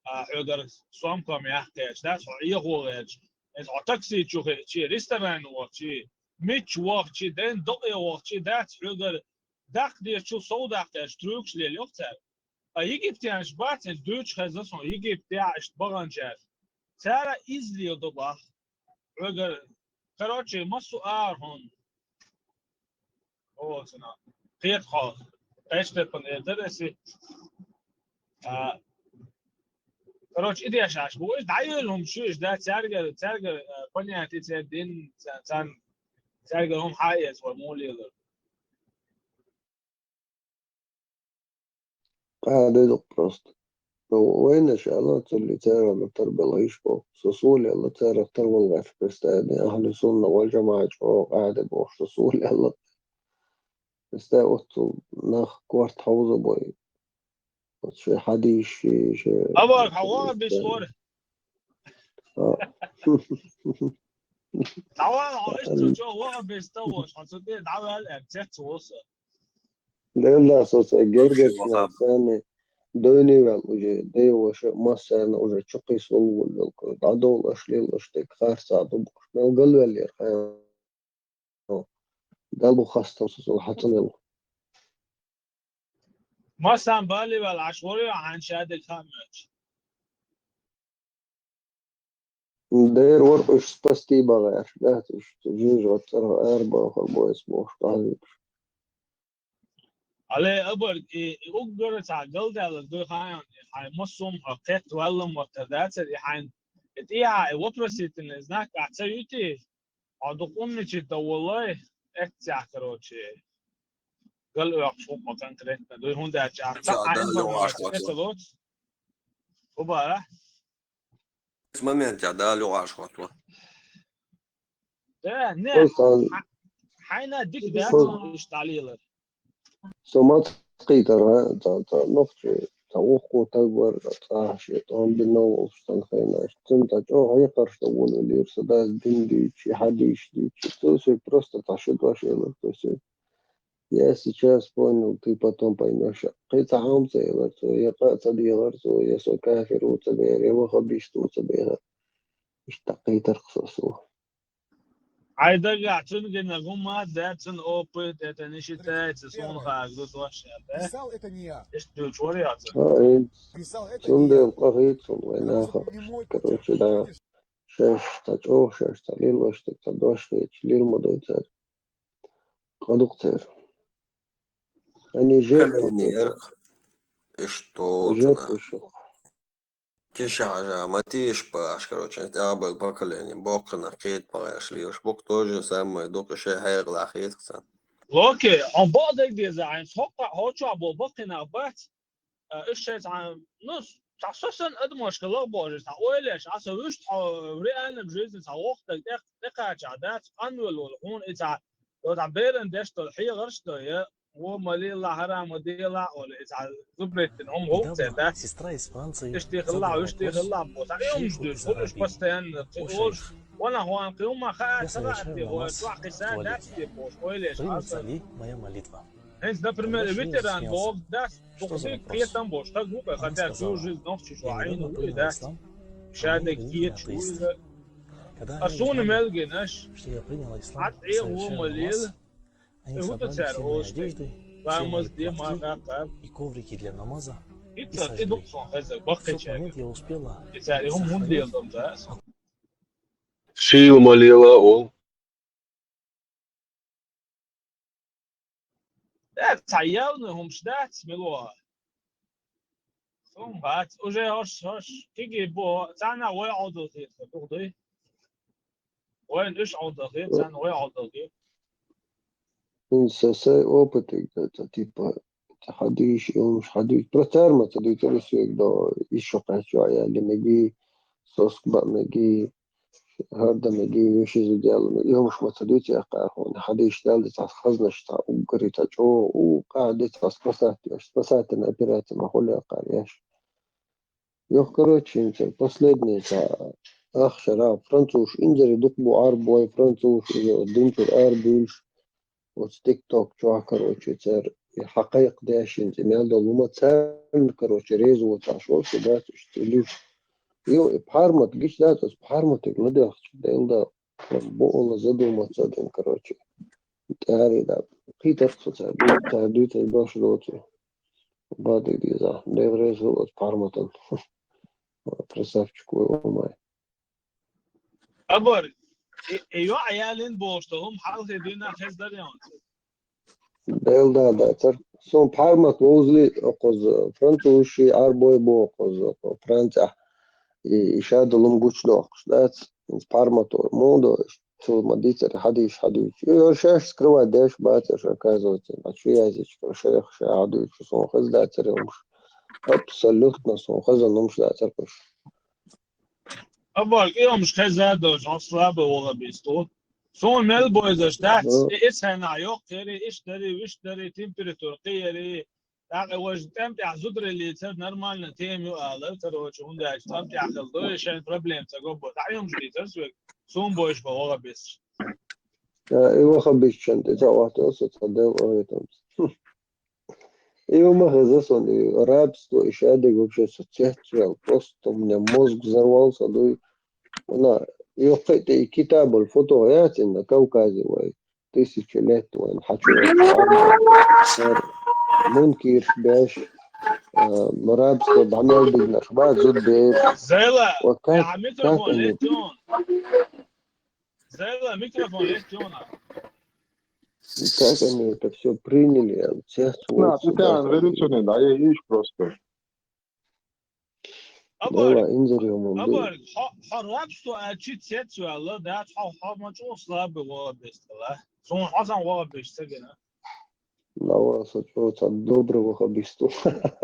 حجر سوام كم يحتاج دات يغو غيج از تاكسي تشو شي ريستوران وشي ميتش وقت شي دين دقي وقت شي دات حجر داخ دي شو سودا احتاج تروكش لليوكتر يجي بتاع شبات الدوتش خزاسون يجي بتاع اشتبغنجر سارة إزلي ضبخ عقر كروتشي ما سؤال هون هو سنا قيد خاص ايش تبن درسي كروتش إدي أشاش بو إيش دعيلهم شو إيش ده تارجر بنيا تيتين تان تارجر هم حايز ومولي قاعد يدق بروست وين إن شاء الله اللي تعرف التربية العيش بو سصولي الله تعرف تربية الغاف بستاذي أهل السنة والجماعة جو قاعد بو سصولي الله استاذ ناخ كوارت حوزة بوي شي حديش شي أبغى حوار بيسور دعوة إيش شو هو بيستوش حسيت دعوة الأكتات وصل لا أساس أخي جرجس وخاب ثاني دوني وجه دي وش مصر وجه شقي صلوا عدول أشلي الأشتك خير ساعد بكر ما قالوا اللي خير قالوا خاصة صراحة يلا ما سام بالي بالعشوري عن شهاد الخامج داير ورقش بستي بغير لا تجيج وترى أربعة خربوا اسمه قاعد على أبر أقدر تعقل ده لدو خاين حين مصوم حقيقة ولم وتدات حين إتيها وبرسيت النزناك أعتيوتي عدقون نجد والله أكتع كروتشي قالوا يقشوق مكان كريتنا دو هون ده جاك تقع ده لغة إنفورماتي أشخاص كتلوت وبارا момент ده لغة أشخاص ده نه قلت حين ديك ذات إيش تعليل سومات قيتر نقطة توقع تقبر شيطان بالنوع خينا تمتع جو هي قرش تقول اللي يرسداز دي شي حديش دي توسي просто تشد واشيلا توسي я сейчас понял ты потом поймешь قيت عام سيغرتو يا قاعدة ديغرتو يا سو كافر وتبير يا وخبيشت وتبير اشتقيت رقصصو عايدة تنقل نقوم داتن أوبت تنشيتا تسون خاقدوت واشياء إيش تشوريات سند القهيد وين آخر كروتش ده شاش تجو شاش تليل واشتك تدوش ليل مدوتر قدوقتر أني جيت كلينير جيت إشتوتنا وشو Кишажа, матиш паш, короче, абel поколение, бок на хит пошли, уж бок тоже самое, дока ще хайр la хит, ксан. أوكي عن بعض دي عن توقع هو شو أبو بقنا بات إيش عن نص تحسسن قد مشكلة بوجه تقولش عسويش رئان بجيز توقع دقة عادات أنول والهون إذا لو تعبيرن دش تلحية غرش ده ومالي الله حرام وديلا ولا إذا زبرت إنهم هو تدا اشتيخ الله واشتيخ الله بوتا يوم جدوش ولش بستين قولش وانا هو انقيوم ما خاعد سرعتي هو توع قسان داتي بوش وليش عصر هنس ده برمير فيتران بوغ داس بوغسي قيتن بوش تقوك خدار جوجز نفسي شو عينه وي داس شادك كيت شو أرسون ملقناش عد ايه هو مليل هو تسعر اوشتي فامز دي ما غاقب إذا إدوك صون هذا بقى شيء تسعر هم مندي يلدم داس Шил молила о. ده تعيون هم شدات ملوها ثم بعد وجي هش تيجي بو تاعنا ويعود الخير تقضي وين ايش عود الخير تاعنا ويعود الخير إنساسي أوبتك ده تيبا تحديش يوم مش حديش برتارما تدي ترسيك ده يشوق شوية اللي مجي صوص بقى مجي هذا مجي وشي ديال يوم مش متدوت يا قاهون حديش دال تاع خزنة شتا وقري تاجو وقاعدة تاع спасать на операция خلي قارياش يخكروش انت последний تاع اخ شراب فرنسوش انجري دقبو عربوي فرنسوش دينتو اربولش وتيك توك شو كروتشي تر حقائق داش انت مالدو لما تسال كروتشي ريزو تاع شو سبات اشتلي يو بحرمة تجيش ذات بحرمة تقلدي ده بقول زدو ما تصدق كروتشي تعري ده قيتر تعدي تباش دوتي بعد دي ذا ده ريزو بحرمة برسافش كوي وماي أبر ايوه عيالين بوشتهم حالتي دينا خز دريان ده تر سون بحرمة وزلي قز فرنسوشي عربوي بو قز فرنسا يشاد لهم قوش دوقش ده بحرمة مودو شو مديتر حديش يوشاش سكروا داش باتر شكازوتي شو يازيش شيخ شعادو شو سون خز ده تريمش absolutno سون خز نمش ده تركش أبر ايوه مش خز هذا جانسلا بوغا بيستو سون ميل بويزش داتس إيش هنا يوق تري إيش تري ويش تري تمبريتور قيري وجه تمتع زدر اللي تصير نورمال تيم يقال تروح هوندا تمتع خلدوش عشان بروبلم تجربه تعيهم جديد تسوي سون بويش بوغا بيس ايوه خبيش انت جوات اوسط صدق اويتمس ايوه ما хазасон рабство ишаде вообще соцсеть просто у меня мозг взорвался да она ее эти китабы фотографии на Кавказе вай 1000 лет وين حكوا منكر باش رابطه بعمل بدنا بعد زود زيلا وكان يا ميكروفون ليه تون زيلا ميكروفون ليه تون как они это все приняли всех Да, ты революционный, да, я ищу просто. والله انزل يوم أبر حرابستو أشيت سيتسو الله ده حر ما شو صلاب بوغا بيست الله سون حسن وغا بيست كده لا сочувствую доброго хабисту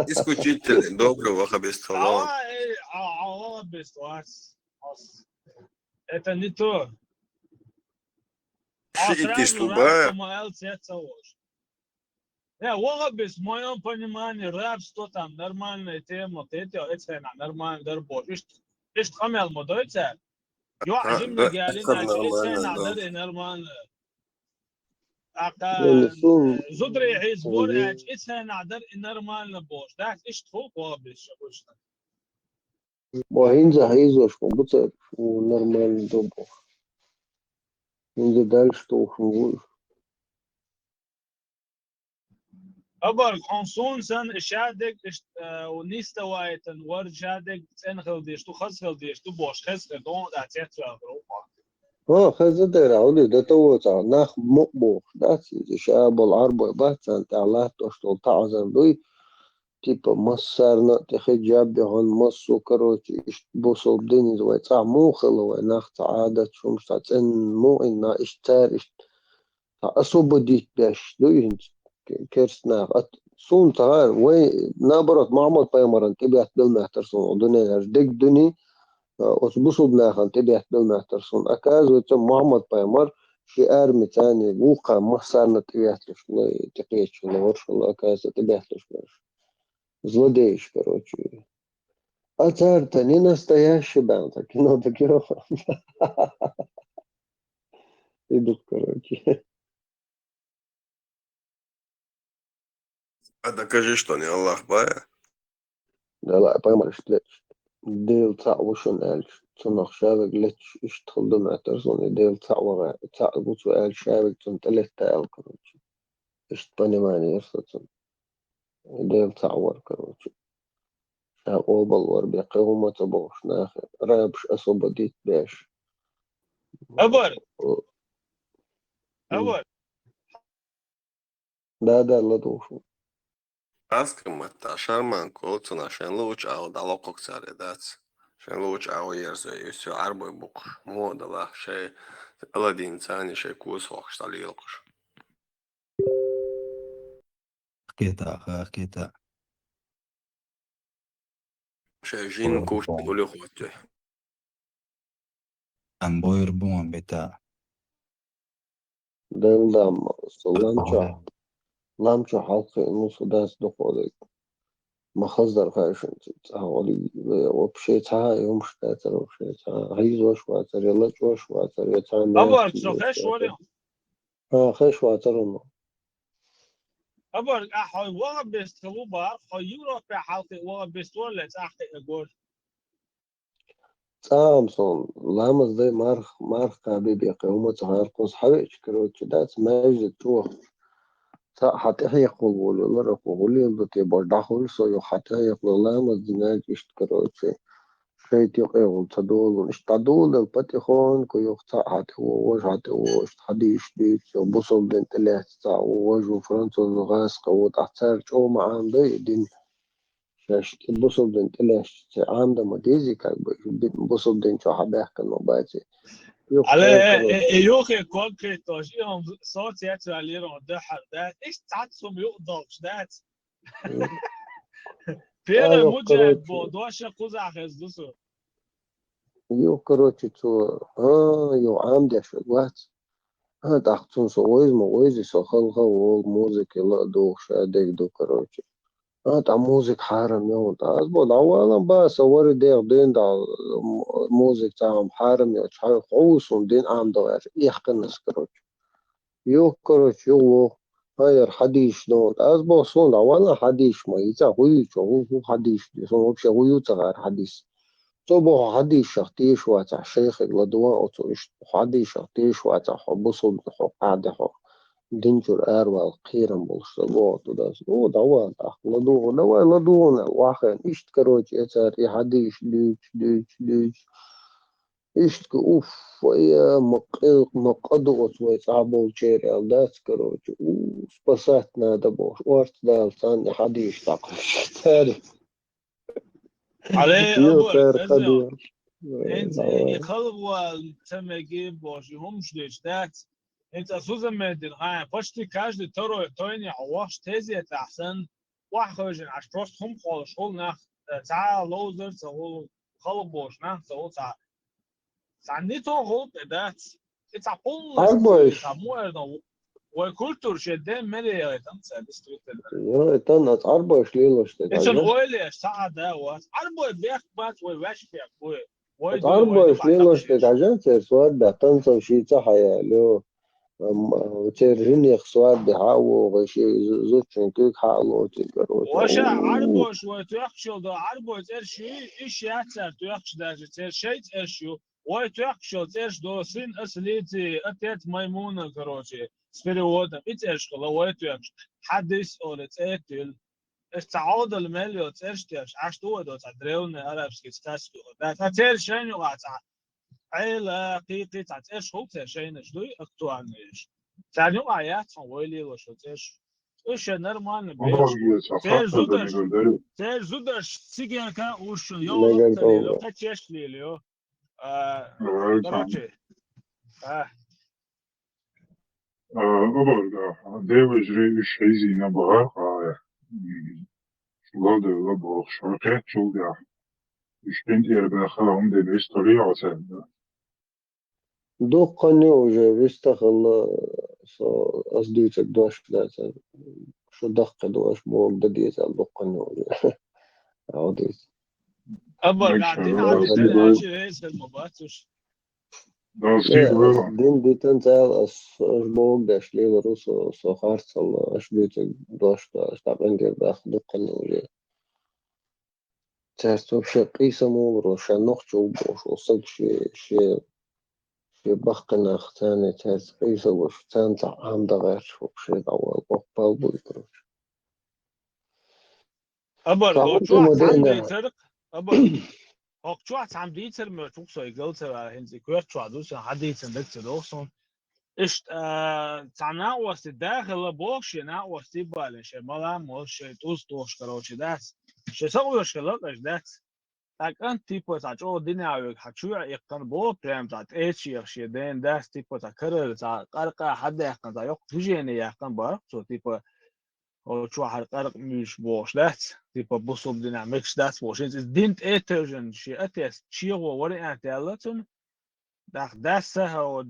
Исключительно доброго хабистова. وغا بيست это не то Шики стуба. Не, логобис, в моем понимании, рабство там нормальная тема, это нормально дорбор. Ишь хамел модойца, я عجبني قالين это нормально. زدري حزبور это нормально бош. Да, ишь тхол логобис обычно. وهينزل هيزوش مبصر ونورمال دوبو إن دالش توفن أبر خمسون سن شادك ونيستا وايتن ورد شادك تنخل ديش تو خسخل ديش تو بوش خسخل دون دا تيتر أغروبا خزدر عودي ده توتا ناخ مقبوخ داتي شاب العربة باتان تعلات تشتل تعزن دوي تيبا مصارنا تخجاب بهون مصو كروتي بوصل بديني زوي تاع مو خلوة ناخ عادة شمش تاعتن مو إنا اشتار تاع أصوب ديت باش دوي كيرسنا سون تغار وين نابرت معمد بايمران تبيات بالمهترسون ودنيا ديك دني أصبصوا بناخن تبيات بالمهترسون أكاز ويتم معمد بايمر شعار متاني وقع محصارنا تبيات لش تقيتش ولا ورش ولا أكاز تبيات لش باش злодеешь, короче. А царь-то не настоящий был, так кино такие идут, короче. А докажи, что не Аллах Бая. Да لا поймаешь, ليش ديل تاع وشن قالش تنخ شابك ليش اشتغل دمع ترسوني ديل تاع وغا تاع قوتو قال شابك تنتلت تاع كروتش اشتباني ماني يرسطن ديل تاع ور كروتش شاب أوبل ور بيقوم تبوش ناخر رابش أصوب ديت باش أبر أبر دا لا دوشو Paskatā šarmān kulcunā šen lūčā da lokokcāri dāc. Šen lūčā ierzojas, jo arboja buku modalā šai Aladīna cāni šai kūsvokš tā lielkuš. حكيتها Šai žin kūšti uļuhotju. عن بوير بوم بتاع ديل دام لامشو حلقي نص داس دخولي ما خزر فاشن تاولي وبشيتها يوم شتاتر وبشيتها هيز وشواتر يلا وشواتر يتعامل أبر تخش وريهم خيش واتر أبر أحوي وغا بيستخلو بار خيورا في حلقي وغا بيستور لتأخي أقول سامسون لامز دي مارخ كابيبي قيومة هارقوس حبيش كروتش دات ماجد تروح حتى يقول ولا رقول يلدتي برداخل سو حتى يقول لامز ديناج اشتكروتش شيء يقول تدول اشتدول البتيخون كو يقطع حتى حتى حديش ديش بوصل بين تلات تاع وجو فرنسا غاس قوت احتار شو معام دين شاش بوصل بين تلات عام ده مديزي كان بوصل بين شو حباح كان مباتي على يوخي كونكريتوش يوم صوت ياتو عليرون دحر دات ايش تعتصم يقضوش دات فيرا مجاب بودوش قزع خزدوسو يو كروتشي تو يو عام ده شو الوقت تاختون سو ويز سو خلقه وموزيك يلا دوخ شادك دو كروتشي تا موزيك حارم يوم تا أزبط أولا بس وري دير دين دا موزيك تاعهم حارم يو تشحي قوسهم دين عام دوار يحقنس كروتشي يو كروتشي يو هاير حديش دون أزبط صون أولا حديش ما يتا غيوشو هو حديش دي صون وبشي غيوتا غير حديث صبح حديش شختيش واتع شيخ لدوا أوتوش حديش شختيش واتع بصل قاعدة دينجر أروى قيرم بالصبوت وداس دوان لدو لدونا واخن إشت كروج يتار يحديش ليش إشت أوف ويا مقدوت ويتعبوا شيري الداس كروج أوف بساتنا دبوش وارت دال ثاني حديش تاقش تاري عليه يو أبر تار أزيون قدير انت يخلوا تمجي بوش يهمش ليش دات انت سوزن مدين هاي почти каждый второй тойни عواش تزي احسن واحد خرج عش بروست هم خالص هول ناخ تعال لوزر تقول خلو بوش ناخ تقول تعال نيتو هول دات انت قول مو ارنو وكولتور شدين ملي تنسى دستريت يو تنت أربع شليلوش انت نقول ساعة دوت أربع بيخ بات ويواش بيخ أربع شليلوش تكاجن تسواد بتنسى وشي تحيا لو وترهن يخسوات بحاو غشي زوجين كيك حالو تكروش وشا عربوش وتيخشو دو عربو ترشي إيش ياتر تيخش داج ترشي ترشيو ويتوك شو تيش دوسين أسليتي أتيت ميمونة كروشي سبيريوتا إتيش خلا ويتوك حدث أو تيتل استعود المليو تيش عشتو دو تدريون أرابسكي تاسكو ده تيل شين وقاتا عيلة قيقي تيش هو تيشين شدوي أكتوانيش تانيو آيات ويلي وشو تيش إيش نرمان بيش تيش زودش سيجاكا وشو يو نقل أكتليلو طوبة كتيش ليليو كروشي Devejre şeyzine bahar şulada la bahar şarkı şulda işten yerbaxam demiş طريقة سهلة دقني وجا بيستخل أصديتك دوش لا شو دق دوش مو بديت دقني وجا عوديت أبا قاعدين عاد يتل هاشي هيس المباتوش دين دي تنتال أسبوع داش ليل روسو سو خارت الله أشبيتك دوش تابين دير باخ دقني وجا تاستوب شي قيسة مو شا نقشو بوش وصلت شي بخنا ختاني تاس قيسة وش تانتا عام دغير شو بشي دعوة بقبال بويتروش أبا لو تعود شو عم مدينة ديتر أبا هو شو عم ديتر ما توصل يقلتر هنزي كويت شو عدوس حديتر دكتور دوسون إيش تعنا وست داخل بوش ينا وست بالش ملا مش توش كروش داس شو سويش كلش داس так أنت تيبو تاجو دنيا حشو يقن بو بريم تاع إيش يخشي دين داس تيبو تاع كرر تاع قرقة حد يقن تاع يق تجيني يقن بارك شو تيبو هو شو حرقرق مش بوش دات تيبو بوصل دنيا ميكس دات بوش إنت دينت إترجن شيء أتيس شيء وري أنت يالتون داخ داس هو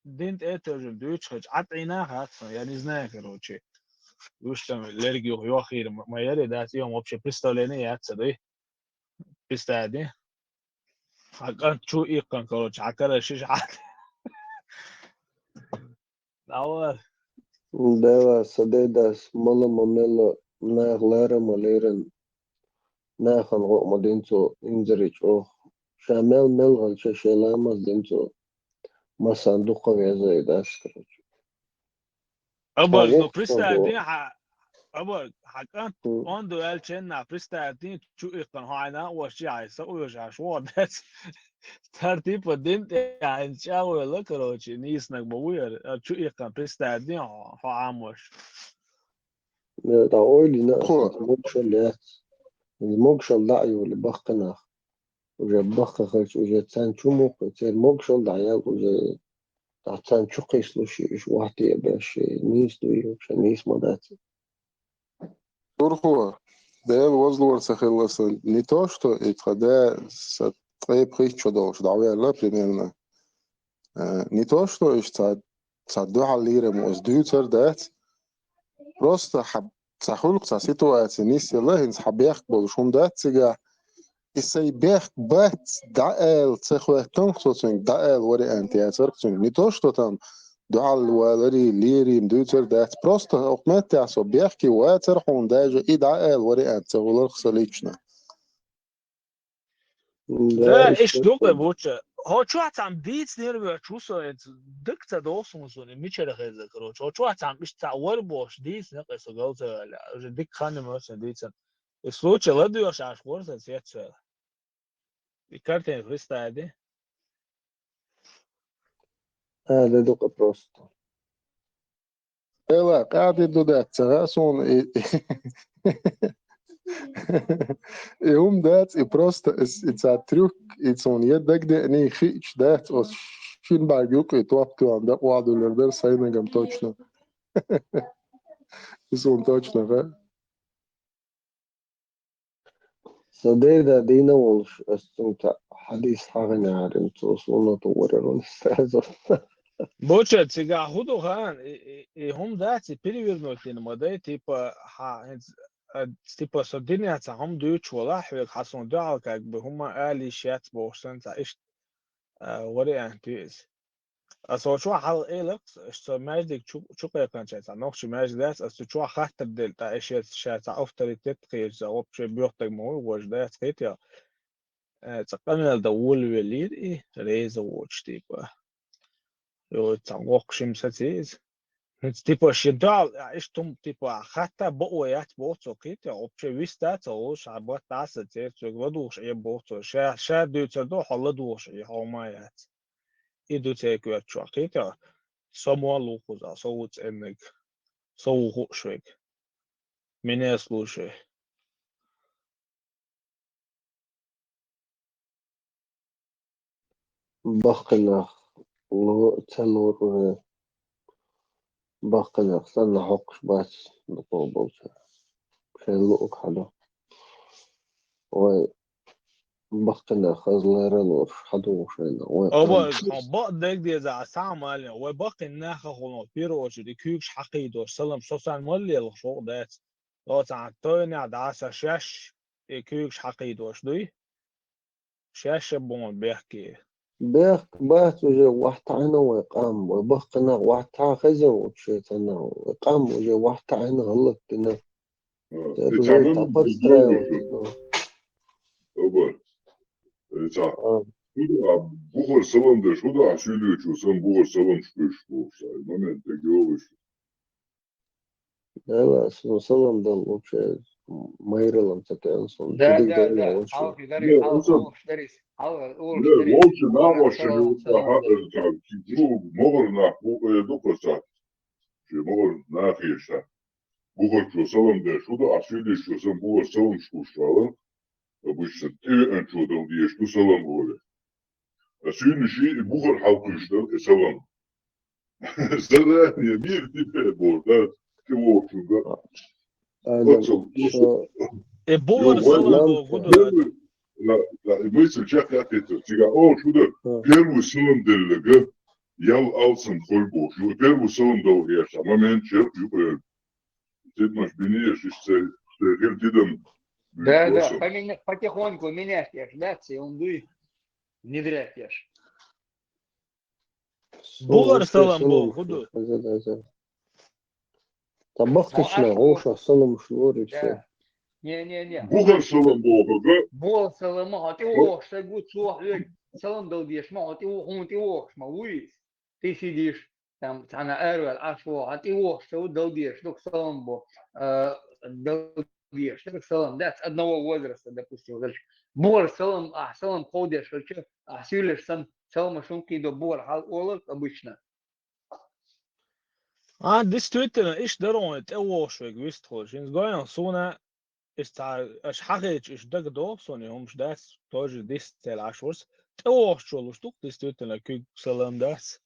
دينت إترجن دوتش خج عطينا هات يعني زناك روتشي وش تم لرجي ويا خير ما يري دات يوم وبشي بيستوليني يات صدي بيستادي حقا شو إيقن كروتش عكر شيش عاد أول دوا سديداس ملا مملا ناغ لارا مليرن ناخن غو مدينتو إنزريج أو شامل ملغل شلامة دينتو ما صندوق يا زي داس كروتش أول لو حاجات بريستادي صندوق أول حقا on duel chenna pristati chu iqan haina washi aisa uyasha shwa dat tartib dint yani chawo la karochi nisnak bawir chu iqan pristati ha amwash دا أولي ناس خو موكشل يات الموكشل دعي واللي بخنا وجا بخ خلش وجا تسان شو موك تسير موكشل دعيال وجا تسان شو قيس له شيء شو واحد يباش نيس دوي وش نيس مداتي خو ده возле сахиласа не то что это да с твоей притчей должен давай لا примерно не то что есть صدوها ليرة مؤسدوتر دات просто حب تحولك سيتواتي نيس يلا هنس حبيخ بولشون دات سيجا يسيبيخ بات دعال تخواتن خصوصين دعال وري انتياتر خصوصين не то что там دعال وري ليري مدوتر دات просто اوقمات تعصب بيحكي واتر حون داجة اي دعال وري انتياتر ولر خصاليكشنا da ich luke buche ho chu atam dit nerve chu so et dikta dosun so ne michere kheze kro chu atam ich ta war bosh dit ne qeso galte je dik khanem was dit случай ладу шаш горса свет и карте выстади هذا دوق بروست لا قاعد يدو دات سغاسون يوم دات просто it's a trick it's on يدك ده اني خيش دات او شين باجوك يتوقع عند قواعد الردر ساينا جم точно اسم точно فا سديدا دينا والش استمتع حديث حاجة عارم توصلنا طوررون استاذ Boče, ciga hudo han, hum dati перевернути на модель типа типа содиняца hum дуть вала хвек хасон дал как бы хума али шат бошен та иш вариант أصل شو حال إلكس إشتى ماجدك شو قيقان شيء نقش ماجدات أصل شو خاطر دل تا إشياء شيء تا أفتريتت خير زوب شيء بيوتك مو وجدات خيتيا تقنل دول وليد ريز واتش تيبا يو تانوك شمساتيز تيبا شدال اشتم تيبا حتى بقويات بوتو كيتا اوبشي ويستا اوش عبات تاسا تيتو ودوش اي بوتو شا دوتا دو حالا دوش اي هومايات ايدو تيكو اتشو كيتا سموا لوكوزا صوت انك صو خوشوك مناس لوشي بقنا تنور بقنا صلنا حقش بس نقوبل شلوك حدا وبقنا خزلنا نور حدوش هنا أبا بق ديك دي زع ساعة مالي وباقي الناخة خلنا بيروش دي كيوكش حقيدو سلم سوسان مالي الخشوق دات لو تعطوني عداسة شاش كيوكش حقيدوش دوي شاش بون بيحكي بات وجه واحد عنا ويقام وبقنا واحد خزر وشيتنا ويقام وجه واحد عنا غلط كنا تعمل أبا بخور سلام دش خدا عشيلي شوسان بخور سلام شبش بوش момент تجاوش لا اسمه سلام ده وشيء ما يرلم تكنسون ده تدق ده ده ده وش حاول يدرس لا حاول أصلا أول درس حاول أول لا درس وش وأنا نعوش سلام سلام ده جو مغر نحو دوكا ساعت شي مغر ناخيشتا بخور شو سلام دش خدا عشيلي شوسان بخور سلام شكوشتالا أبوش ستي أنشو دل ديش تو سلام بولي أسيني شيء بخور حلقشتل سلام زرع يمير دي بوردات كيوش ده آدم أتصل شو بور سلم بو خدو لا مثل شاف يا تيتا تيجا شو ده первый сылым делеге ял алсын хольбо şu первый сылым дал яша момент чер тетмаш бинеш işte her dedim да да потихоньку менять яш да он дуй внедрять яш بور سلم بو خدو طبختشنا غوشة سلم شلوري да не bugar sılım boğaga بول سلام ما هتي وش تقول صوح لك سلام دل ديش ما هتي وهم تي وش ما ويس تيجي ديش там أنا أروى العشوة هتي وش تقول دل ديش دوك سلام بو دل ديش دوك سلام ده одного возраста допустим дальше бор سلام سلام ходишь вообще силишь сам سلام шумки до бор حال أولك обычно действительно إيش درون تقوش ويست خوش إنز قاين صونا اش حقيقة اش دق دوبسون هم داس тоже десять ашурс تقوش شو لوش действительно كيك سلام داس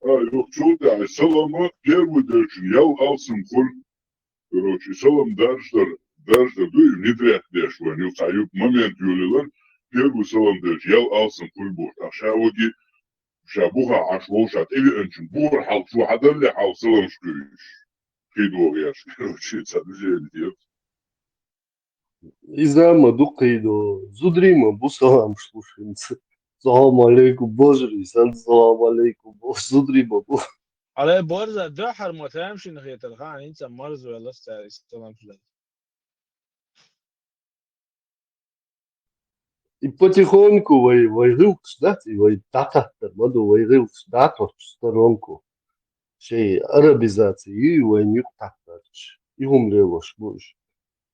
yok çulda salama первый дальше ял алсын хol короче салам дарждар дуй внедрять деш ванил саюк момент юлилар первый салам дальше ял алсын хol бо ашауги شابوها عشوشات إلي أنشن بور حال شو حدا اللي حال سلام شكريش كيدو ياش كروتشي تصدق ديال إذا دقيدو زدريما بو سلام شلوشنس السلام عليكم بوجري السلام عليكم زدريما بو على بورزة دحر ما تمشي نخية الخان انت مرز ولا سلام شلون И потихоньку войрылкс, да, и войтататтар, маду войрылкс, да, тот сторонку. Шей арабизация, и войнюктаттарч, и умрелош будешь.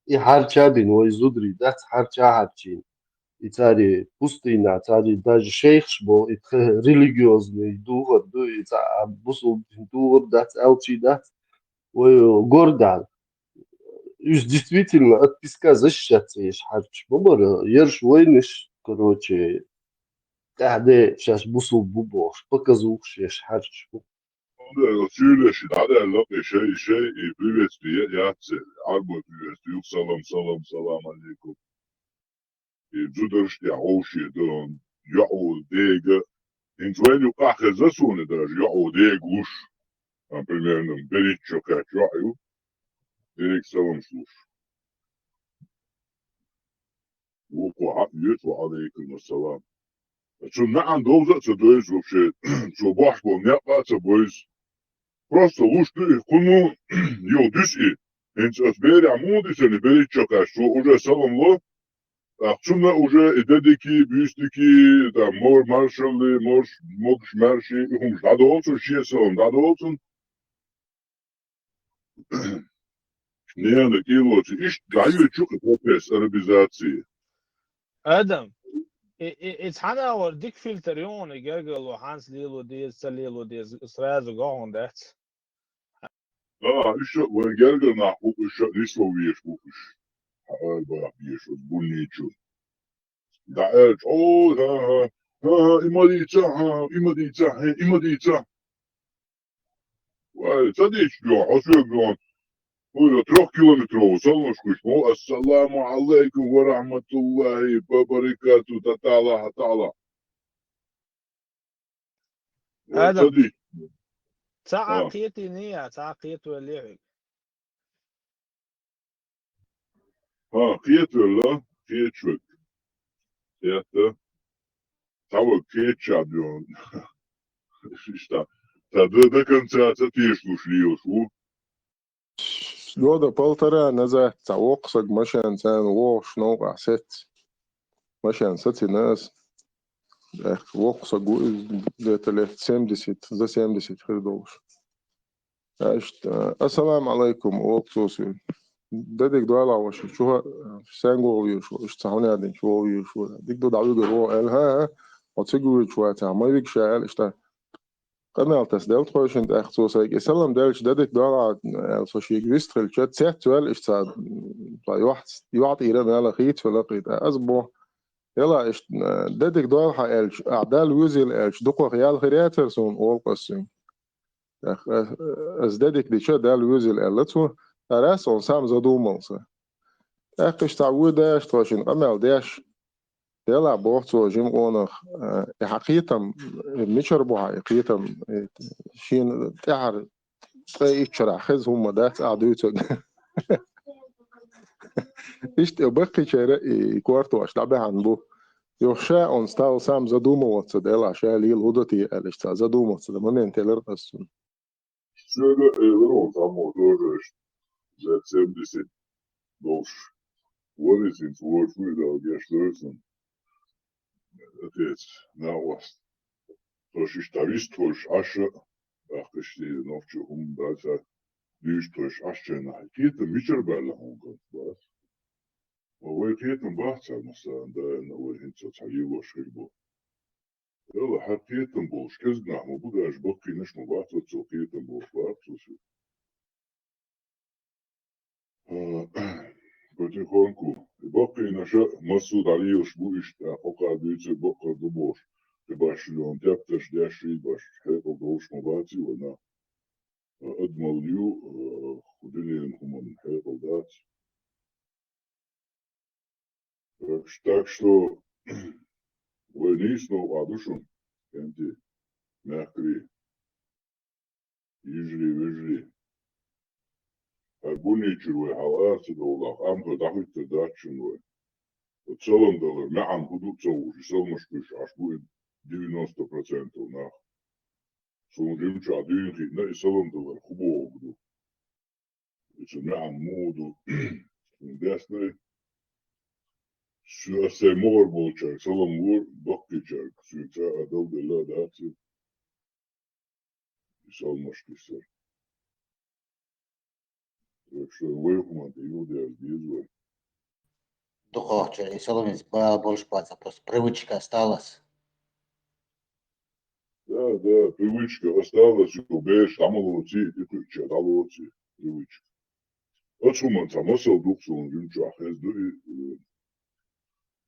И харчабин, войзудри, да, харча харчин. И цари пустыня, цари даже шейхш был, и религиозный дух, и бусул дух, да, алчи, да, гордан. И действительно от песка защищаться есть харч. Бобар, ерш войниш, короче, когда сейчас бусул бубош, показух есть харч. Söyleşin hadi Allah şey приветствие yatsın. Arbo приветствие. Salam aleyküm. Cudurş ya oşi don. Ya o dega. İntuen yok ahıza sonu der. Ya o deguş. Примерно берить чокать. Ya yok. Direkt salam sluş. وعليكم السلام. Что на андовза, что то есть вообще, что башку не платится, боюсь. Просто лучше хуну йо дыши. Инц отбери амудиса не бери чока, что уже салам ло, Ахцуна уже дедики, бюстики, там, мор маршалы, могш марши, хумш, дадо олцун, шиеселон, дадо олцун. Не, на килоци, иш, даю чука процесс арабизации. ادم اتحنا اوريك فلتريون جرجل وهانس ليلو ديز سليلو ديز اسراز وجون ده Иш, вегерга на хукуш, нисво виеш хукуш. Ба, виеш, буничу. Да, имадица. Цадич, освегон. 3 километров, солнышко, ассаламу алейкум ва рахматуллахи ва баракату, татала. ادم Цадич. تعاقيتي نية تعاقيت وليعك Киет вела, киет швек. Это, того киет чабион. Что? До конца ты слушаешь, Года полтора назад цавоксак машин цен вош нога сет. Машин сети нас. Воксак где-то лет 70, за 70 хридолш. Ассаламу алейкум, оксосу. Дедик دوالع وش شو سانجو يشو إيش تهوني هذين شو يشو ديك دو دعوي جرو ها وتسجوا شو تعمل بيك شغال إيش تا قناة تسديل تخش أنت أخصو سايق سلام دالش ددك دوالع الفشي جريست الشات سات سؤال إيش تا واحد يعطي إيران على خيط فلقيت أسبوع يلا إيش ددك دوالع إلش أعدال ويزيل إلش دقوا خيال خيرات فرسون أول قصين أز ددك دي شاد دال ويزيل إلتو Раз он сам задумался. Эх, что تعودش توشين قمل داش يلا بوحتو جيم اونخ حقيقة مشربوها حقيقة شين تعر تلاقي شرع خز هم دات قعدوتو إيش بقي شيء كوارتو أش لعبه عن بو يوشا on stał sam zadumał co dela się li ludoti ale šta zadumał co da moment teler asun Şöyle evren tam orada за 70 долж. Валисин свой фуйдал гешлёсен. Отец на вас. Тош иштавис тош аша. Ахкашти новчу братца. Лиш тош ашче на кита мичербала хонгон бас. Овой китен бахца масан да на овой хинцо цаило шейбо. Ела хакитен болш кезна мо будаш бокки неш мо бахца цо китен болш бахца. Потихоньку. Бокки наша Масуд Алиевич будешь пока бьется бокка дубош. Ты баш он тяпташ дяши баш хепо долш мобати вона адмалью худинен хуман хепо дат. Так что вы не снова адушун. Энти мягкри. Ижри. Буничуй халаси долах амко дахит дачуй. Целом доллар мян худут цоуж, солмаш пиш аж будет 90% на. Сумрим чадюнхи на и целом доллар хубогду. Это мян моду. Десны. Все мор болчак, целом мор боккичак. Сюца адал дела дати. И солмаш писар. Так что выхуман ты юды аж безвой. Духовче, и соломец больше платят, просто привычка осталась. Да, привычка осталась, что бежишь, там лоти, и ключа, да лоти, привычка. Вот суман самосел духсон, юнчах,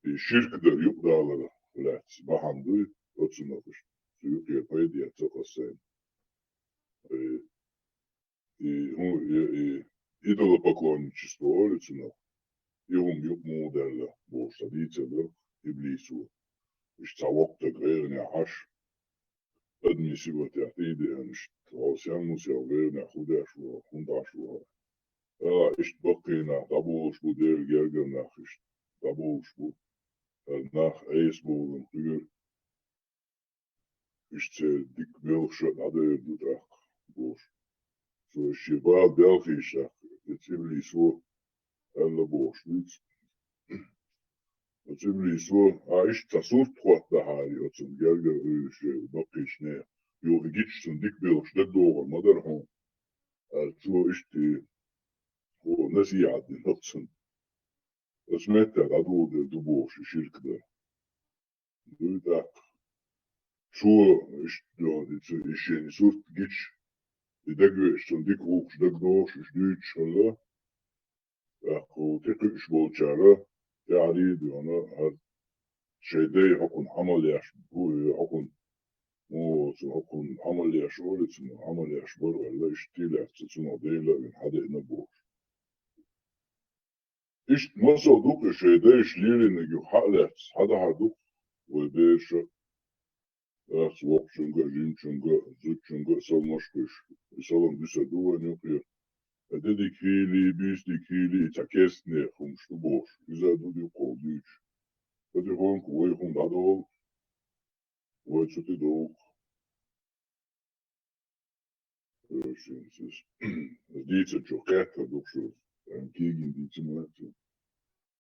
и ширка да юг далара, блядь, баханды, вот суматыш, юг я пойди, я цока сэм. И идолопоклонничество, олицина, и юг муделя, бож, садиться, и близу. И цавок-то грерня хаш. Адмисивот яхтиди анш толсянус явгерна худашва хундашва. Ишт бакина дабулш будер гергernach ишт дабулш бу nach eisbogen huur ишт dik welsh ader dutrach bosh. So shiba belgisha het ibli so alle bosh nit. Otsibri so aish tasur tuatta hari otsun gerga öyle bakışne. Yo gitsin dik bilmiş de doğru madar hon. Şu işte o nasıl yadın otsun. Esmette adu de duboş şirkede. Duyda şu işte işini surt geç. De görsün dik hoch de doğuş düç hala. O tek iş bolçara. Yani diyor her şeyde hakun hamal yaş bu hakun o hakun hamal yaş orası hamal yaş var valla iştiler tutun değil hadi ne bu iş nasıl olduk şeyde işlerini halet hada haduk ve bir şu soğuk çünkü lim çünkü zıt çünkü salmış kış salon düşe duvar yapıyor dedik hili biz dikili takesne kumştu boş güzel dudu koldu üç hadi hon koy hon adol ve çötü doğuk Dieter Giochetto, doch schon. Gegen die zum